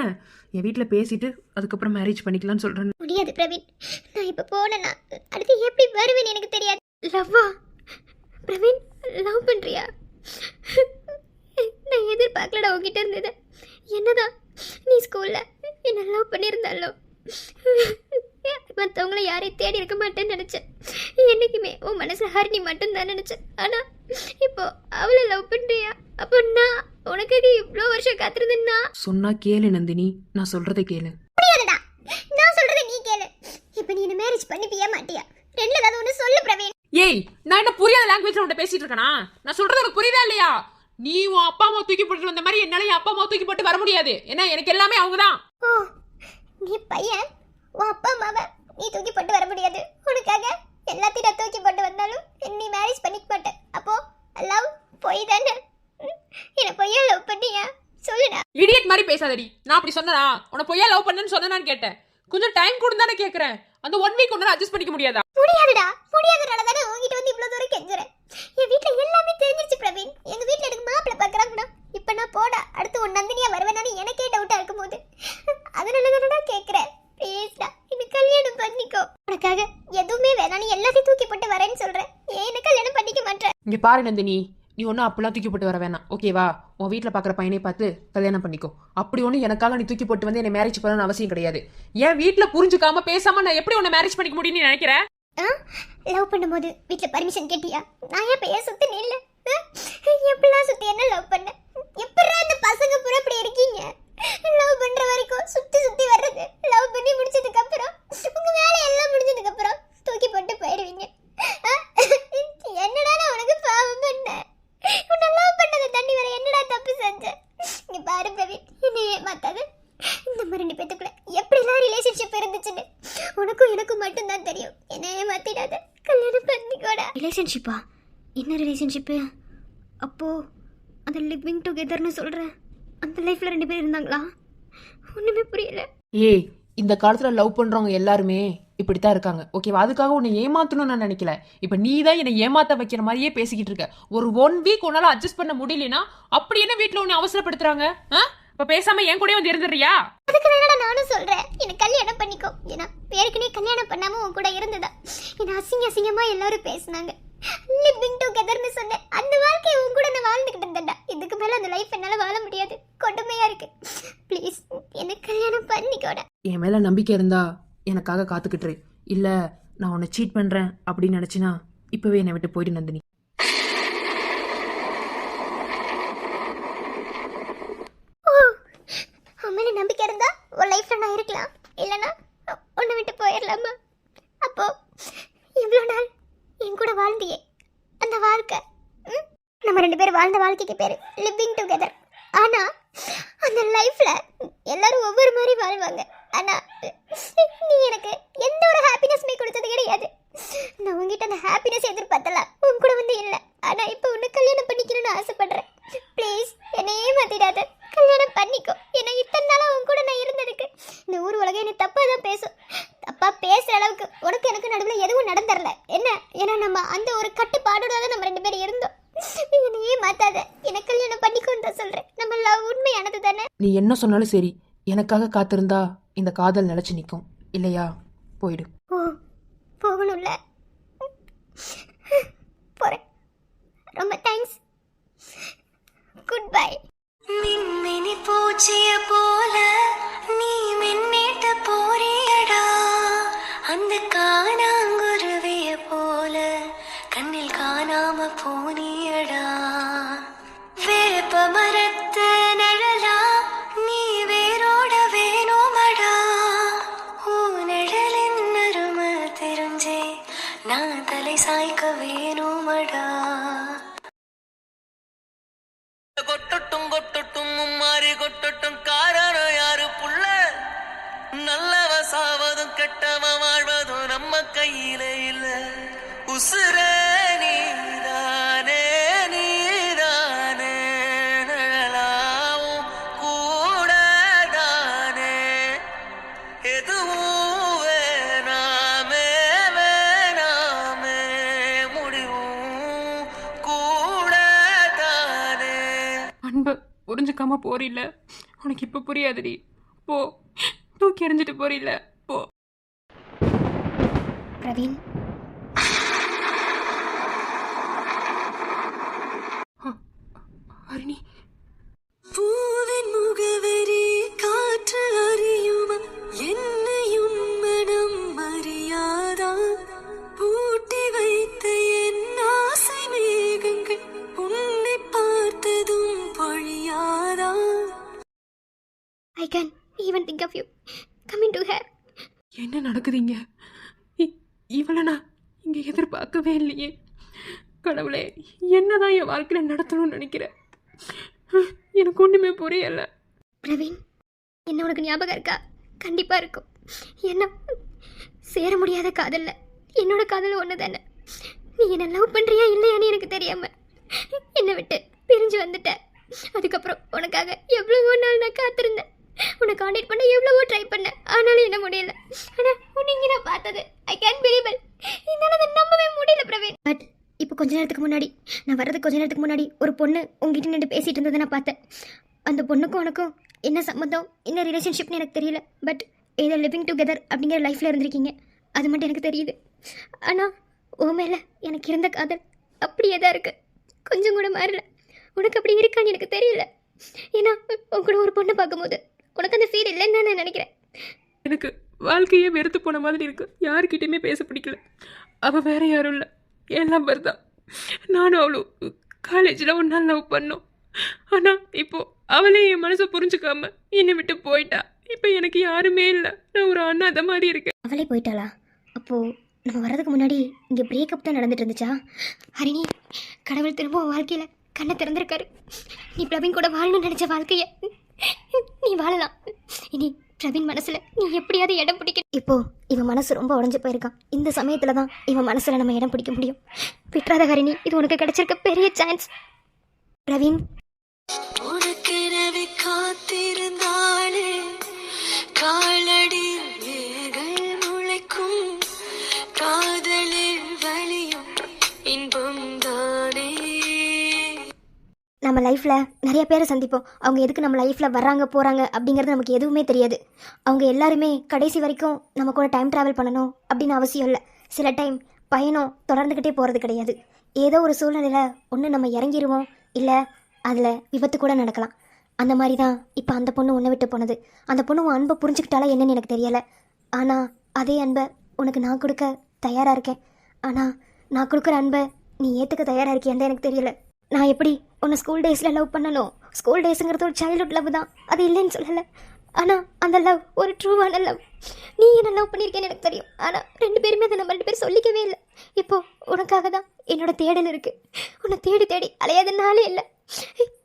S4: என் வீட்ல பேசிட்டு அதுக்கப்புறம் மேரேஜ் பண்ணிக்கலாம்னு சொல்றேன்.
S1: முடியாது பிரவீன், நான் இப்ப போனேன்னா அடுத்து எப்படி வருவேன்னு எனக்கு தெரியாது. லவ்வா? பிரவீன் லவ் பண்றியா? நான் எதிர்பார்க்கலடா உங்ககிட்ட இருந்தது. என்னதான் நீ ஸ்கூல்ல என்ன லவ் பண்ணியிருந்தாலும் மற்றவங்கள யாரையும் தேடி இருக்க மாட்டேன்னு நினைச்சேன். என்னைக்குமே உன் மனசுல ஹரிணி மட்டும் தான் நினைச்சேன். ஆனா இப்போ அவளை லவ் பண்றியா? அப்போ நான் உனக்காக இவ்வளோ வருஷம் காத்திருந்தேன்னா?
S4: சொன்னா கேளு நந்தினி, நான் சொல்றதை கேளு.
S1: முடியாதுடா, நான் சொல்றதை நீ கேளு. இப்போ நீ என்ன மேரேஜ் பண்ணிப்பியா மாட்டியா? ரெண்டுல ஏதாவது ஒன்று சொல்லு பிரவீன்.
S4: ஏய், நான் என்ன புரியாத லாங்குவேஜ்ல உன்கிட்ட பேசிட்டு இருக்கேனா? நான் சொல்றது உனக்கு புரியுதா இல்லையா? நீ உன் அப்பா அம்மா தூக்கி போட்டு வந்த மாதிரி என்னால என் அப்பா அம்மா தூக்கி போட்டு வர முடியாது. ஏன்னா எனக்கு எல்லாமே அவங்கதான்.
S1: ஓ, நீ பையன், உன் அப்பா அம்மாவை நீ தூக்கி போட்டு வர முடியாது. உனக்காக எல்லாத்தையும் நான் தூக்கி போட்டு வந்தாலும் நீ மேரேஜ் பண்ணிக்க மாட்டேன். அப்போ லவ் பொய் தானே? என்ன பொய்யா லவ் பண்ணியா? சொல்லுடா.
S4: இடியட் மாதிரி பேசாதடி. நான் அப்படி சொன்னனா? உன்னை பொய்யா லவ் பண்ணேன்னு சொன்னேன்னு கேட்டேன். கொஞ்சம் டைம் கொடுன்னு தானே கேட்கறேன். அந்த 1 வீக் ஒன்னால அட்ஜஸ்ட் பண்ணிக்க முடியாதா?
S1: முடியாதுடா, முடியாதனால தானே உங்ககிட்ட வந்து இவ்வளவு தூரம் கெஞ்சுறேன். என் வீட்டுல எல்லாமே தெரிஞ்சிருச்சு பிரவீன். எங்க வீட்டுல எனக்கு மாப்பிள்ளை பாக்குறாங்கடா. இப்ப நான் போடா அடுத்து உன் நந்தினியா வருவேனான்னு எனக்கே டவுட்டா இருக்கும் போது அதனால தானடா கேக்குறேன். ப்ளீஸ்டா என்ன கல்யாணம் பண்ணிக்கோ. உனக்காக எதுவுமே வேணாம், நீ எல்லாத்தையும் தூக்கி போட்டு வரேன்னு சொல்றேன். ஏன் என்ன கல்யாணம் பண்ணிக்க மாட்டேன்?
S4: இங்க பாரு நந்தினி, நீ ஒன்னும் அப்பெல்லாம் தூக்கி போட்டு வர வேணாம், ஓகேவா? உன் வீட்டில் பார்க்குற பையனை பார்த்து கல்யாணம் பண்ணிக்கோ. அப்படி ஒன்றும் எனக்காக நீ தூக்கி போட்டு வந்து என்னை மேரேஜ் பண்ணணும்னு அவசியம் கிடையாது. என் வீட்டில் புரிஞ்சுக்காம பேசாம நான் எப்படி உன்னை மேரேஜ் பண்ணிக்க முடியும்னு நினைக்கிறேன்?
S1: லவ் பண்ணும்போது வீட்டுல பர்மிஷன் கேட்டியா? நான் ஏன் பெயர் சுத்தி நில்ல? எப்படிலாம் சுத்தி என்ன லவ் பண்ண? எப்படா இந்த பசங்க பூரா இப்படி இருக்கீங்க? லவ் பண்ற வரைக்கும் சுத்தி சுத்தி வர்றது, லவ் பண்ணி முடிச்சதுக்கு அப்புறம் உங்க வேலை எல்லாம் முடிஞ்சதுக்கு அப்புறம் தூக்கி போட்டு போயிடுவீங்க. என்னடா நான் உனக்கு பாவம் பண்ணேன்? உன்னை லவ் பண்ணதை தண்ணி வர என்னடா தப்பு செஞ்சேன்? இங்க பாரு பிரவீன், என்ன ஏமாத்தாது. இந்த மாதிரி 2 பேத்துக்குள்ள எப்படிலாம் ரிலேஷன்ஷிப் இருந்துச்சுன்னு உனக்கும் எனக்கும் மட்டும்தான் தெரியும். என்ன ஏமாத்திடாத, கல்யாணம் பண்ணிக்கோடா. ரிலேஷன்ஷிப்பா? என்ன ரிலேஷன்ஷிப்பு? அப்போ அந்த லிவிங் டுகெதர்னு சொல்றேன், அந்த லைஃப்ல 2 பேர் இருந்தாங்களா? ஒண்ணுமே புரியல.
S4: ஏய், இந்த காலத்துல லவ் பண்றவங்க எல்லாருமே இப்படித்தான் இருக்காங்க, ஓகேவா? அதுக்காக உன்னை ஏமாத்தணும்னு நான் நினைக்கல. இப்ப நீ தான் என்னை ஏமாத்த வைக்கிற மாதிரியே பேசிக்கிட்டு இருக்க. ஒரு 1 வீக் உன்னால அட்ஜஸ்ட் பண்ண முடியலனா அப்படி என்ன வீட்டுல உன்னை அவசரப்படுத்துறாங்க? இப்ப பேசாம என் கூட வந்து இருந்துறியா?
S1: அதுக்கு தானடா நானும் சொல்றேன், என்ன கல்யாணம் பண்ணிக்கோ. ஏன்னா பேருக்குனே கல்யாணம் பண்ணாம உன் கூட இருந்ததா என்ன அசிங்கமா எல்லாரும் பேசினாங்க. லிவிங் டுகெதர்னு சொன்னேன், அந்த வாழ்க்கையை உன் கூட நான் வாழ்ந்துகிட்டு இருந்தேன்டா. இதுக்கு மேல அந்த லைஃப் என்னால வாழ முடியாது, கொடுமையா இருக்கு. ப்ளீஸ் என்ன கல்யாணம் பண்ணிக்கோடா.
S4: என் மேல நம்பிக்கை இருந்தா எனக்காக காத்துக்கிட்டு, இல்ல நான் உன்னை சீட் பண்றேன் அப்படின்னு நினைச்சினா இப்பவே என்னை விட்டு போயிடு நந்தினி.
S1: அம்மையில நம்பிக்கை இருந்தா உன் லைஃப்ல நான் இருக்கலாம், இல்லைன்னா உன்னை விட்டு போயிடலாமா? அப்போ இவ்வளோ நாள் என் கூட வாழ்ந்தியே அந்த வாழ்க்கை, நம்ம 2 பேரும் வாழ்ந்த வாழ்க்கைக்கு பேரு லிவிங் டுகெதர். ஆனா அந்த லைஃப்ல எல்லாரும் ஒவ்வொரு மாதிரி வாழ்வாங்க. ஆனா நீ எனக்கு எந்த ஒரு ஹாப்பினஸ்மே கொடுத்தது கிடையாது. நான் உங்ககிட்ட அந்த ஹாப்பினஸ் எதிர்பார்த்தல, உன் கூட வந்து இல்லை. ஆனா இப்போ உன்னை கல்யாணம் பண்ணிக்கணும்னு ஆசைப்படுறேன். ப்ளீஸ் என்னையே மாத்திடாத, கல்யாணம் பண்ணிக்கோ. ஏன்னா இத்தனை நாளா உன் கூட நான் இருந்ததுக்கு இந்த ஊர் உலகம் என்னை தப்பா தான் பேசும். தப்பா பேசுற அளவுக்கு உனக்கு எனக்கு நடுவில் எதுவும் நடந்துடல என்ன? ஏன்னா நம்ம அந்த ஒரு கட்டுப்பாடோட தான் நம்ம 2 பேரும் இருந்தோம். என்னையே மாத்தாத
S4: நீ என்ன சொன்னாலும் சரி, எனக்காக காத்திருந்தா இந்த காதல் நிலைச்சு நிற்கும். இல்லையா போயிடு.
S1: ஓ போகணும்ல, போறேன். ரொம்ப தேங்க்ஸ். Good bye.
S5: மின்மினி பூச்சிய போல நீ மின்னிட்டு போறியடா, அந்த காணாங்குருவிய போல கண்ணில் காணாம போனியடா. வேப்ப மரத்து நிழலா நீ வேரோட வேணுமடா, ஊ நிழலின் அருமை தெரிஞ்சே நான் தலை சாய்க்க வேணுமடா.
S3: கொட்டட்டும் கொட்டட்டும் மும்மாரி கொட்டட்டும் காரணம் யாரு புள்ள, நல்லவ சாவதும் கெட்டவ வாழ்வதும் நம்ம கையில இல்ல. உசுர நீதானே நீதானே நிழலாவும் கூடதானே, எதுவும் வேணாமே வேணாமே முடிவும் கூடதானே.
S4: அன்பை புரிஞ்சுக்காம போறில்ல, உனக்கு இப்போ புரியாதுடி. போ, தூக்கி எறிஞ்சிட்டு போறில்ல, போ.
S1: பிரவீன்,
S4: ஹரிணி,
S5: பூவின் முகவரி காற்று அறியுமா, என்னையும் மனம் அறியாதா, பூட்டி வைத்த என் ஆசை மேகங்கள் உன்னை பார்த்ததும் பொழியாதா.
S1: I can even think of you coming to her.
S4: என்ன நடக்குதுங்க? இவளை நான் இங்கே எதிர்பார்க்கவே இல்லையே. கடவுளே, என்னதான் என் வாழ்க்கையில் நடத்தணும்னு நினைக்கிறேன். எனக்கு ஒன்றுமே புரியலை.
S1: பிரவீன், என்ன உனக்கு ஞாபகம் இருக்கா? கண்டிப்பா இருக்கும். என்ன சேர முடியாத காதல்ல என்னோட காதல் ஒன்று தானே. நீ என்ன லவ் பண்றியா இல்லையான்னு எனக்கு தெரியாம என்னை விட்டு பிரிஞ்சு வந்துட்ட. அதுக்கப்புறம் உனக்காக எவ்வளவோ நாள் நான் காத்திருந்தேன். உன்னை கான்டாக்ட் பண்ண எவ்வளவோ ட்ரை பண்ணேன், ஆனாலும் என்ன முடியல. ஆனா உன்னை இங்கே நான் பார்த்தது ஐ கேன் பிலீவ். என்னால் அதை நம்பவே முடியல பிரவீன். பட் இப்போ கொஞ்ச நேரத்துக்கு முன்னாடி, நான் வர்றதுக்கு கொஞ்ச நேரத்துக்கு முன்னாடி ஒரு பொண்ணு உங்ககிட்ட நின்று பேசிட்டு இருந்ததை நான் பார்த்தேன். அந்த பொண்ணுக்கும் உனக்கும் என்ன சம்மந்தம், என்ன ரிலேஷன்ஷிப்னு எனக்கு தெரியல. பட் ஏதோ லிவிங் டுகெதர் அப்படிங்கிற லைஃப்பில் இருந்திருக்கீங்க, அது மட்டும் எனக்கு தெரியுது. ஆனால் உன் மேலே எனக்கு இருந்த காதல் அப்படியே தான் இருக்குது, கொஞ்சம் கூட மாறல. உனக்கு அப்படி இருக்கான்னு எனக்கு தெரியல. ஏன்னா உன் கூட ஒரு பொண்ணை பார்க்கும்போது உனக்கு அந்த ஃபீல் இல்லைன்னு தான் நான் நினைக்கிறேன்.
S4: எனக்கு வாழ்க்கையே வெறுத்து போன மாதிரி இருக்கு. யாருக்கிட்டையுமே பேச பிடிக்கல. அவள் வேற யாரும் இல்லை, எல்லாம் தான். நானும் அவளும் காலேஜில் ஒன்றா லவ் பண்ணோம். ஆனால் இப்போ அவளே என் மனசை புரிஞ்சுக்காம என்னை விட்டு போயிட்டா. இப்போ எனக்கு யாருமே இல்லை, நான் ஒரு அண்ணாத மாதிரி இருக்கேன்.
S1: அவளே போயிட்டாளா? அப்போது நம்ம வர்றதுக்கு முன்னாடி இங்கே பிரேக்கப் தான் நடந்துட்டு இருந்துச்சா? ஹரிணி, கடவுள் திரும்ப உன் வாழ்க்கையில் கண்ணை திறந்திருக்காரு. நீ பிரவீன் கூட வாழணும்னு நினச்ச வாழ்க்கையை நீ வாழலாம். இனி பிரவீன் மனசுல நீ எப்படியாவது இடம் பிடிக்க. இப்போ இவன் மனசு ரொம்ப உடஞ்சு போயிருக்கான். இந்த சமயத்துல தான் இவன் மனசுல நம்ம இடம் பிடிக்க முடியும். விட்றாத ஹரிணி, இது உனக்கு கிடைச்சிருக்க பெரிய சான்ஸ். பிரவீன்,
S5: உனக்கெனவே காத்திருந்தாளே, காலடி வேர்கள் முளைக்கும், காதலில் வலியும் இன்பம் தானே.
S1: நம்ம லைஃப்பில் நிறைய பேரை சந்திப்போம். அவங்க எதுக்கு நம்ம லைஃப்பில் வர்றாங்க போகிறாங்க அப்படிங்கிறது நமக்கு எதுவுமே தெரியாது. அவங்க எல்லாருமே கடைசி வரைக்கும் நம்ம கூட டைம் ட்ராவல் பண்ணணும் அப்படின்னு அவசியம் இல்லை. சில டைம் பயணம் தொடர்ந்துக்கிட்டே போகிறது கிடையாது. ஏதோ ஒரு சூழ்நிலையில் ஒன்று நம்ம இறங்கிடுவோம், இல்லை அதில் விபத்து கூட நடக்கலாம். அந்த மாதிரி தான் இப்போ அந்த பொண்ணு உன்னை விட்டு போனது. அந்த பொண்ணு உன் அன்பை புரிஞ்சுக்கிட்டாலா என்னன்னு எனக்கு தெரியலை. ஆனால் அதே அன்பை உனக்கு நான் கொடுக்க தயாராக இருக்கேன். ஆனால் நான் கொடுக்குற அன்பை நீ ஏற்றுக்க தயாராக இருக்கியான்னு எனக்கு தெரியலை. நான் எப்படி உன்னை ஸ்கூல் டேஸில் லவ் பண்ணணும், ஸ்கூல் டேஸுங்கிறது ஒரு சைல்ட்ஹுட் லவ் தான், அது இல்லைன்னு சொல்லலை. ஆனால் அந்த லவ் ஒரு ட்ரூவான லவ். நீ என்ன லவ் பண்ணியிருக்கேன்னு எனக்கு தெரியும். ஆனால் 2 பேருமே அதை நம்ம 2 பேரும் சொல்லிக்கவே இல்லை. இப்போது உனக்காக தான் என்னோட தேடல் இருக்குது. உன்னை தேடி தேடி அலையாத நாளே இல்லை.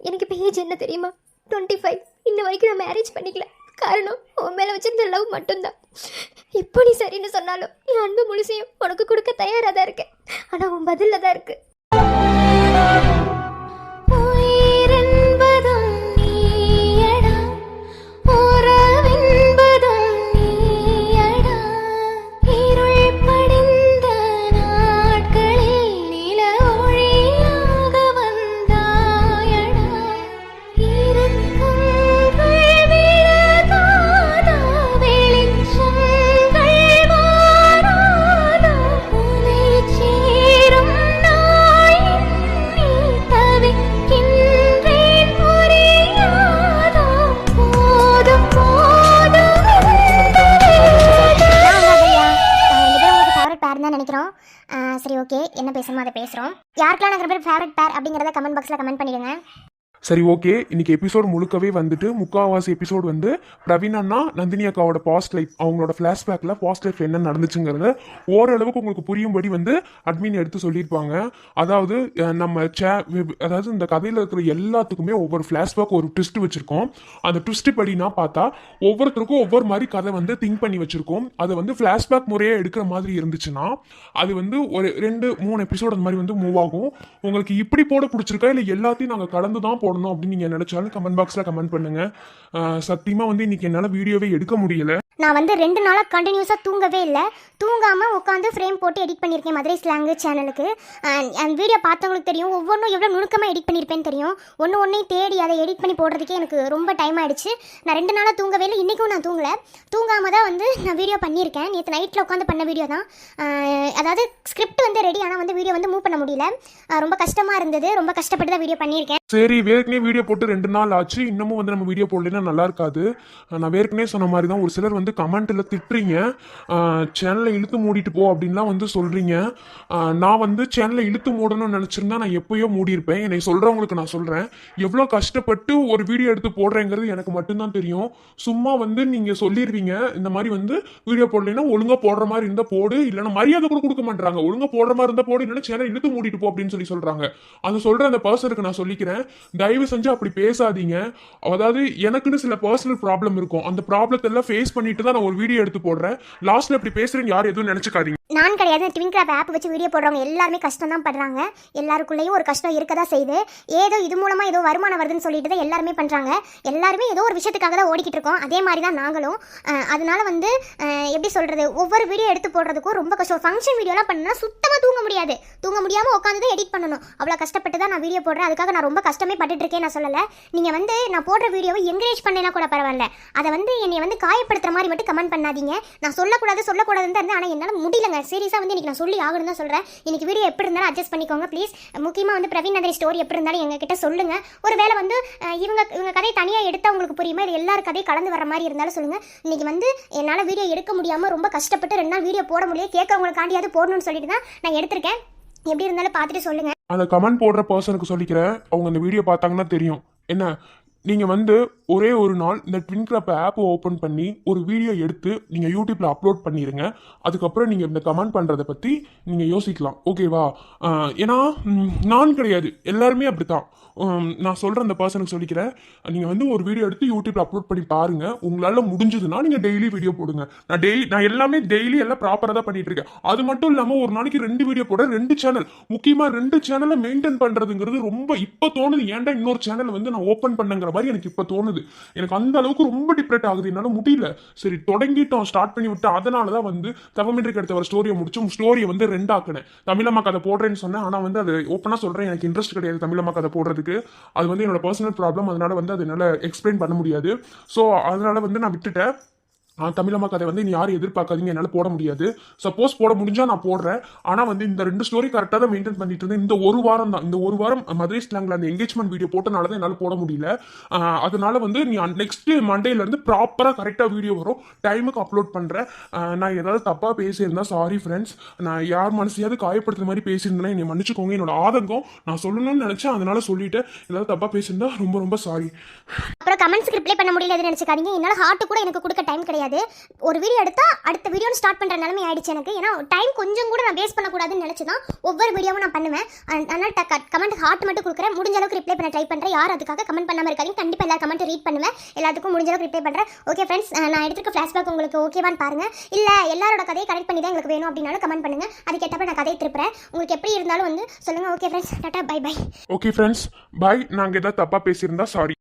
S1: எனக்கு இப்போ ஏஜ் என்ன தெரியுமா? 25. இன்ன வரைக்கும் நான் மேரேஜ் பண்ணிக்கல. காரணம் உன் மேலே வச்சிருந்த லவ் மட்டும்தான். இப்போ நீ சரின்னு சொன்னாலும் என் அன்பு முழுசையும் உனக்கு கொடுக்க தயாராக தான் இருக்கேன். ஆனால் உன் பதிலில் தான் இருக்குது.
S5: உயிரென்பதும் நீயடா, உறவென்பதும் நீயடா, இருள் படிந்த நாட்களில் நில ஒளியாக வந்தாயடா, இருக்கும்
S1: சரி ஓகே, என்ன பேசணுமோ அதை பேசுகிறோம். யாருக்கெல்லாம் நாங்கள் பேர் ஃபேவரட் பேர் அப்படிங்கிறத கமெண்ட் பாக்ஸில் கமெண்ட் பண்ணிடுங்க.
S2: சரி ஓகே, இன்னைக்கு எபிசோடு முழுக்கவே வந்துட்டு முக்கால்வாசி எபிசோடு வந்து பிரவீன் அண்ணா நந்தினி அக்காவோட பாஸ்ட் லைஃப், அவங்களோட ஃப்ளாஷ்பேக்கில் பாஸ்ட் லைஃப் என்ன நடந்துச்சுங்கிறத ஓரளவுக்கு உங்களுக்கு புரியும்படி வந்து அட்மின் எடுத்து சொல்லியிருப்பாங்க. அதாவது அதாவது இந்த கதையில் இருக்கிற எல்லாத்துக்குமே ஒவ்வொரு ஃப்ளாஷ்பேக் ஒரு ட்விஸ்ட் வச்சுருக்கோம். அந்த ட்விஸ்ட் படினா பார்த்தா ஒவ்வொருத்தருக்கும் ஒவ்வொரு மாதிரி கதை வந்து திங்க் பண்ணி வச்சுருக்கோம். அதை வந்து ஃப்ளாஷ்பேக் முறையாக எடுக்கிற மாதிரி இருந்துச்சுன்னா அது வந்து ஒரு 2-3 எபிசோடு அந்த மாதிரி வந்து மூவ் ஆகும். உங்களுக்கு இப்படி போட பிடிச்சிருக்கா இல்லை எல்லாத்தையும் நாங்கள் கடந்து தான் போடணும் அப்படின்னு நீங்கள் நினைச்சாலும் கமெண்ட் பாக்ஸில் கமெண்ட் பண்ணுங்க. சத்தியமாக வந்து இன்னைக்கு என்னால் வீடியோவே எடுக்க முடியல.
S1: நான் வந்து 2 நாளாக கண்டினியூஸாக தூங்கவே இல்லை. தூங்காமல் உட்காந்து ஃப்ரேம் போட்டு எடிட் பண்ணியிருக்கேன் மதுரை ஸ்லாங்கு சேனலுக்கு. அந்த வீடியோ பார்த்தவங்களுக்கு தெரியும், ஒவ்வொன்றும் எவ்வளோ நுணுக்கமாக எடிட் பண்ணியிருப்பேன்னு தெரியும். ஒன்றையும் தேடி அதை எடிட் பண்ணி போடுறதுக்கே எனக்கு ரொம்ப டைம் ஆகிடுச்சு. நான் 2 நாளாக தூங்கவே இல்லை. இன்றைக்கும் நான் தூங்கலை. தூங்காமல் தான் வந்து நான் வீடியோ பண்ணியிருக்கேன். நேற்று நைட்டில் உட்காந்து பண்ண வீடியோ தான். அதாவது ஸ்கிரிப்ட் வந்து ரெடி, ஆனால் வந்து வீடியோ வந்து மூவ் பண்ண முடியல. ரொம்ப கஷ்டமாக இருந்தது. ரொம்ப கஷ்டப்பட்டு தான் வீடியோ பண்ணியிருக்கேன்.
S2: சரி, வேர்க்கனே வீடியோ போட்டு 2 நாள் ஆச்சு, இன்னமும் வந்து நம்ம வீடியோ போடலைன்னா நல்லா இருக்காது. நான் வேர்க்கனே சொன்ன மாதிரி தான் ஒரு சிலர் வந்து கமெண்ட்டில் திட்டுறீங்க, சேனலை இழுத்து மூடிட்டு போ அப்படின்லாம் வந்து சொல்கிறீங்க. நான் வந்து சேனலை இழுத்து மூடணும்னு நினச்சிருந்தா நான் எப்போயோ மூடியிருப்பேன். என்னை சொல்கிறவங்களுக்கு நான் சொல்கிறேன், எவ்வளோ கஷ்டப்பட்டு ஒரு வீடியோ எடுத்து போடுறேங்கிறது எனக்கு மட்டும்தான் தெரியும். சும்மா வந்து நீங்கள் சொல்லிடுவீங்க இந்த மாதிரி வந்து வீடியோ போடலைன்னா ஒழுங்காக போடுற மாதிரி இருந்தால் போடு, இல்லைன்னா மரியாதை கூட கொடுக்க மாட்டாங்க. ஒழுங்காக போடுற மாதிரி இருந்தால் போடு, இல்லைன்னா சேனல் இழுத்து மூடிட்டு போ அப்படின்னு சொல்கிறாங்க. அது சொல்கிற அந்த பர்சனுக்கு நான் சொல்லிக்கிறேன், தயவு செஞ்சு அப்படி பேசாதீங்க. அதாவது எனக்குன்னு சில பர்சனல் ப்ராப்ளம் இருக்கும். அந்த ப்ராப்ளத்தை எல்லாம் ஃபேஸ் பண்ணிட்டு தான் நான் ஒரு வீடியோ எடுத்து போடுறேன். லாஸ்ட்ல இப்படி பேசுறீங்க யாரும் எதுவும் நினைச்சுக்காதீங்க.
S1: நான் கிடையாது, ட்வின்கிராஃப்ட் ஆப் வச்சு வீடியோ போடுறவங்க எல்லாருமே கஷ்டம் தான் படுறாங்க. எல்லாருக்குள்ளேயும் ஒரு கஷ்டம் இருக்க தான் செய்யுது. ஏதோ இது மூலமாக ஏதோ வருமானம் வருதுன்னு சொல்லிட்டு தான் எல்லாருமே பண்ணுறாங்க. எல்லாருமே ஏதோ ஒரு விஷயத்துக்காக தான் ஓடிக்கிட்டு இருக்கோம். அதே மாதிரி தான் நாங்களும். அதனால வந்து எப்படி சொல்கிறது, ஒவ்வொரு வீடியோ எடுத்து போடுறதுக்கும் ரொம்ப கஷ்டம். ஃபங்க்ஷன் வீடியோலாம் பண்ணா சுத்தமாக தூங்க முடியாது. தூங்க முடியாமல் உட்காந்து தான் எடிட் பண்ணணும். அவ்வளோ கஷ்டப்பட்டு தான் நான் வீடியோ போடுறேன். அதுக்காக நான் ரொம்ப கஷ்டமே பட்டுட்டு இருக்கேன் நான் சொல்லலை. நீங்கள் வந்து நான் போடுற வீடியோவை என்கரேஜ் பண்ணேன்னா கூட பரவாயில்ல, அதை வந்து என்னை வந்து காயப்படுத்துகிற மாதிரி மட்டும் கமெண்ட் பண்ணாதீங்க. நான் சொல்லக்கூடாதுன்னு தான் இருந்தேன், ஆனால் என்னால் முடியலங்க. சீரியஸாக வந்து இன்றைக்கி நான் சொல்லி ஆகணும் தான் சொல்கிறேன். இன்றைக்கி வீடியோ எப்படி இருந்தாலும் அட்ஜஸ்ட் பண்ணிக்கோங்க ப்ளீஸ். முக்கியமாக வந்து பிரவீன் நந்தினி ஸ்டோரி எப்படி இருந்தாலும் எங்ககிட்ட சொல்லுங்கள். ஒரு வேளை வந்து இவங்க கதையை தனியாக எடுத்தால் உங்களுக்கு புரியுமா, இது எல்லார் கதையும் கலந்து வர மாதிரி இருந்தாலும் சொல்லுங்கள். இன்றைக்கி வந்து என்னால் வீடியோ எடுக்க முடியாமல் ரொம்ப கஷ்டப்பட்டு 2 நாள் வீடியோ போட முடியாது. கேட்கவங்களுக்காண்டியாவது போடணும்னு சொல்லிட்டு தான் நான் எடுத்திருக்கேன். எப்படி இருந்தாலும் பார்த்துட்டு சொல்லுங்கள்.
S2: அந்த கமெண்ட் போடுற பர்சனுக்கு சொல்லிக்கிறேன், அவங்க அந்த வீடியோ பார்த்தாங்கன்னா தெரியும். என்ன, நீங்கள் வந்து ஒரே ஒரு நாள் இந்த ட்வின்கிராஃப்ட் ஆப் ஓப்பன் பண்ணி ஒரு வீடியோ எடுத்து நீங்கள் யூடியூப்பில் அப்லோட் பண்ணிடுங்க. அதுக்கப்புறம் நீங்கள் இந்த கமெண்ட் பண்ணுறதை பற்றி நீங்கள் யோசிக்கலாம், ஓகேவா? ஏன்னா நான் கிடையாது, எல்லாருமே அப்படி தான். நான் சொல்கிற அந்த பர்சனுக்கு சொல்லிக்கிறேன், நீங்கள் வந்து ஒரு வீடியோ எடுத்து யூடியூப்பில் அப்லோட் பண்ணி பாருங்கள். உங்களால் முடிஞ்சதுன்னா நீங்கள் டெய்லி வீடியோ போடுங்க. நான் எல்லாமே டெய்லி எல்லாம் ப்ராப்பராக தான் பண்ணிட்டு இருக்கேன். அது மட்டும் இல்லாமல் ஒரு நாளைக்கு 2 வீடியோ போட 2 சேனல், முக்கியமாக 2 சேனலை மெயின்டைன் பண்ணுறதுங்கிறது ரொம்ப இப்போ தோணுது. ஏன்டா இன்னொரு சேனல் வந்து நான் ஓப்பன் பண்ணுங்கிற மாதிரி எனக்கு இப்போ தோணுது. எனக்கு அந்த அளவுக்கு ரொம்ப டிப்ரெட் ஆகுது, என்னால் முடியல. சரி தொடங்கிட்டோம், ஸ்டார்ட் பண்ணி விட்டு அதனால தான் வந்து தவமின்றிக்கு அடுத்த ஒரு ஸ்டோரியை முடிச்சோம். ஸ்டோரியை வந்து 2 ஆக்கினேன். தமிழம்மா கதை போடுறேன்னு சொன்னேன், ஆனால் வந்து அது ஓப்பனாக சொல்கிறேன், எனக்கு இன்ட்ரெஸ்ட் கிடையாது தமிழம்மா கதை போடுறதுக்கு. அது வந்து என்னோட பர்சனல் ப்ராப்ளம், அதனால வந்து அது என்னால் எக்ஸ்பிளைன் பண்ண முடியாது. ஸோ அதனால வந்து நான் விட்டுட்டேன். தமிழம்மா கதை வந்து நீ யாரும் எதிர்பார்க்காதீங்க, என்னால் போட முடியாது. சப்போஸ் போட முடிஞ்சால் நான் போடுறேன். ஆனால் வந்து இந்த 2 ஸ்டோரி கரெக்டாக தான் மெயின்டைன் பண்ணிட்டு இருந்தேன். இந்த ஒரு வாரம் மதுரை ஸ்லாங்கில் அந்த என்கேஜ்மெண்ட் வீடியோ போட்டனால தான் என்னால் போட முடியல. அதனால வந்து நீ நெக்ஸ்ட் மண்டேலேருந்து ப்ராப்பராக கரெக்டாக வீடியோ வரும், டைமுக்கு அப்லோட் பண்ணுறேன். நான் ஏதாவது தப்பாக பேசியிருந்தா சாரி ஃப்ரெண்ட்ஸ். நான் யார் மனசையாவது காயப்படுத்துற மாதிரி பேசியிருந்தேன்னா என்னை மன்னிச்சுக்கோங்க. என்னோட ஆதங்கம் நான் சொல்லணும்னு நினச்சேன், அதனால சொல்லிட்டேன். ஏதாவது தப்பாக பேசியிருந்தா ரொம்ப ரொம்ப சாரி.
S1: அப்புறம் கமெண்ட்ஸ்க்கு ரிப்ளை பண்ண முடியலன்னு நினச்சிக்காதீங்க. என்னால் ஹார்ட்டு கூட எனக்கு கொடுக்க டைம் கிடையாது. ஒரு வீடியோ எடுத்தா அடுத்த வீடியோ ஸ்டார்ட் பண்ற நிலைமை ஆயிடுச்சு எனக்கு. ஏன்னா டைம் கொஞ்சம் கூட நான் வேஸ்ட் பண்ணக்கூடாதுன்னு நினைச்சு தான் ஒவ்வொரு வீடியோவும் நான் பண்ணுவேன். அதனால கமெண்ட் ஹார்ட் மட்டும் கொடுக்குறேன். முடிஞ்ச அளவுக்கு ரிப்ளை பண்ண ட்ரை பண்ணுறேன். யார் அதுக்காக கமெண்ட் பண்ணாமல் இருக்காதீங்க. கண்டிப்பாக எல்லா கமெண்ட் ரீட் பண்ணுவேன். எல்லாத்துக்கும் முடிஞ்ச அளவுக்கு ரிப்ளை பண்ணுறேன். ஓகே ஃப்ரெண்ட்ஸ், நான் எடுத்துக்க ஃப்ளாஷ்பேக் உங்களுக்கு ஓகேவான்னு பாருங்க. இல்லை எல்லாரோட கதையை கரெக்ட் பண்ணி தான் எங்களுக்கு வேணும் அப்படின்னாலும் கமெண்ட் பண்ணுங்க. அதுக்கேற்றப்ப நான் கதையை திருப்புறேன். உங்களுக்கு எப்படி இருந்தாலும் வந்து சொல்லுங்க. Okay friends, tata, bye bye.
S2: Okay friends, bye. நாங்கள் ஏதாவது தப்பாக பேசியிருந்தா சாரி.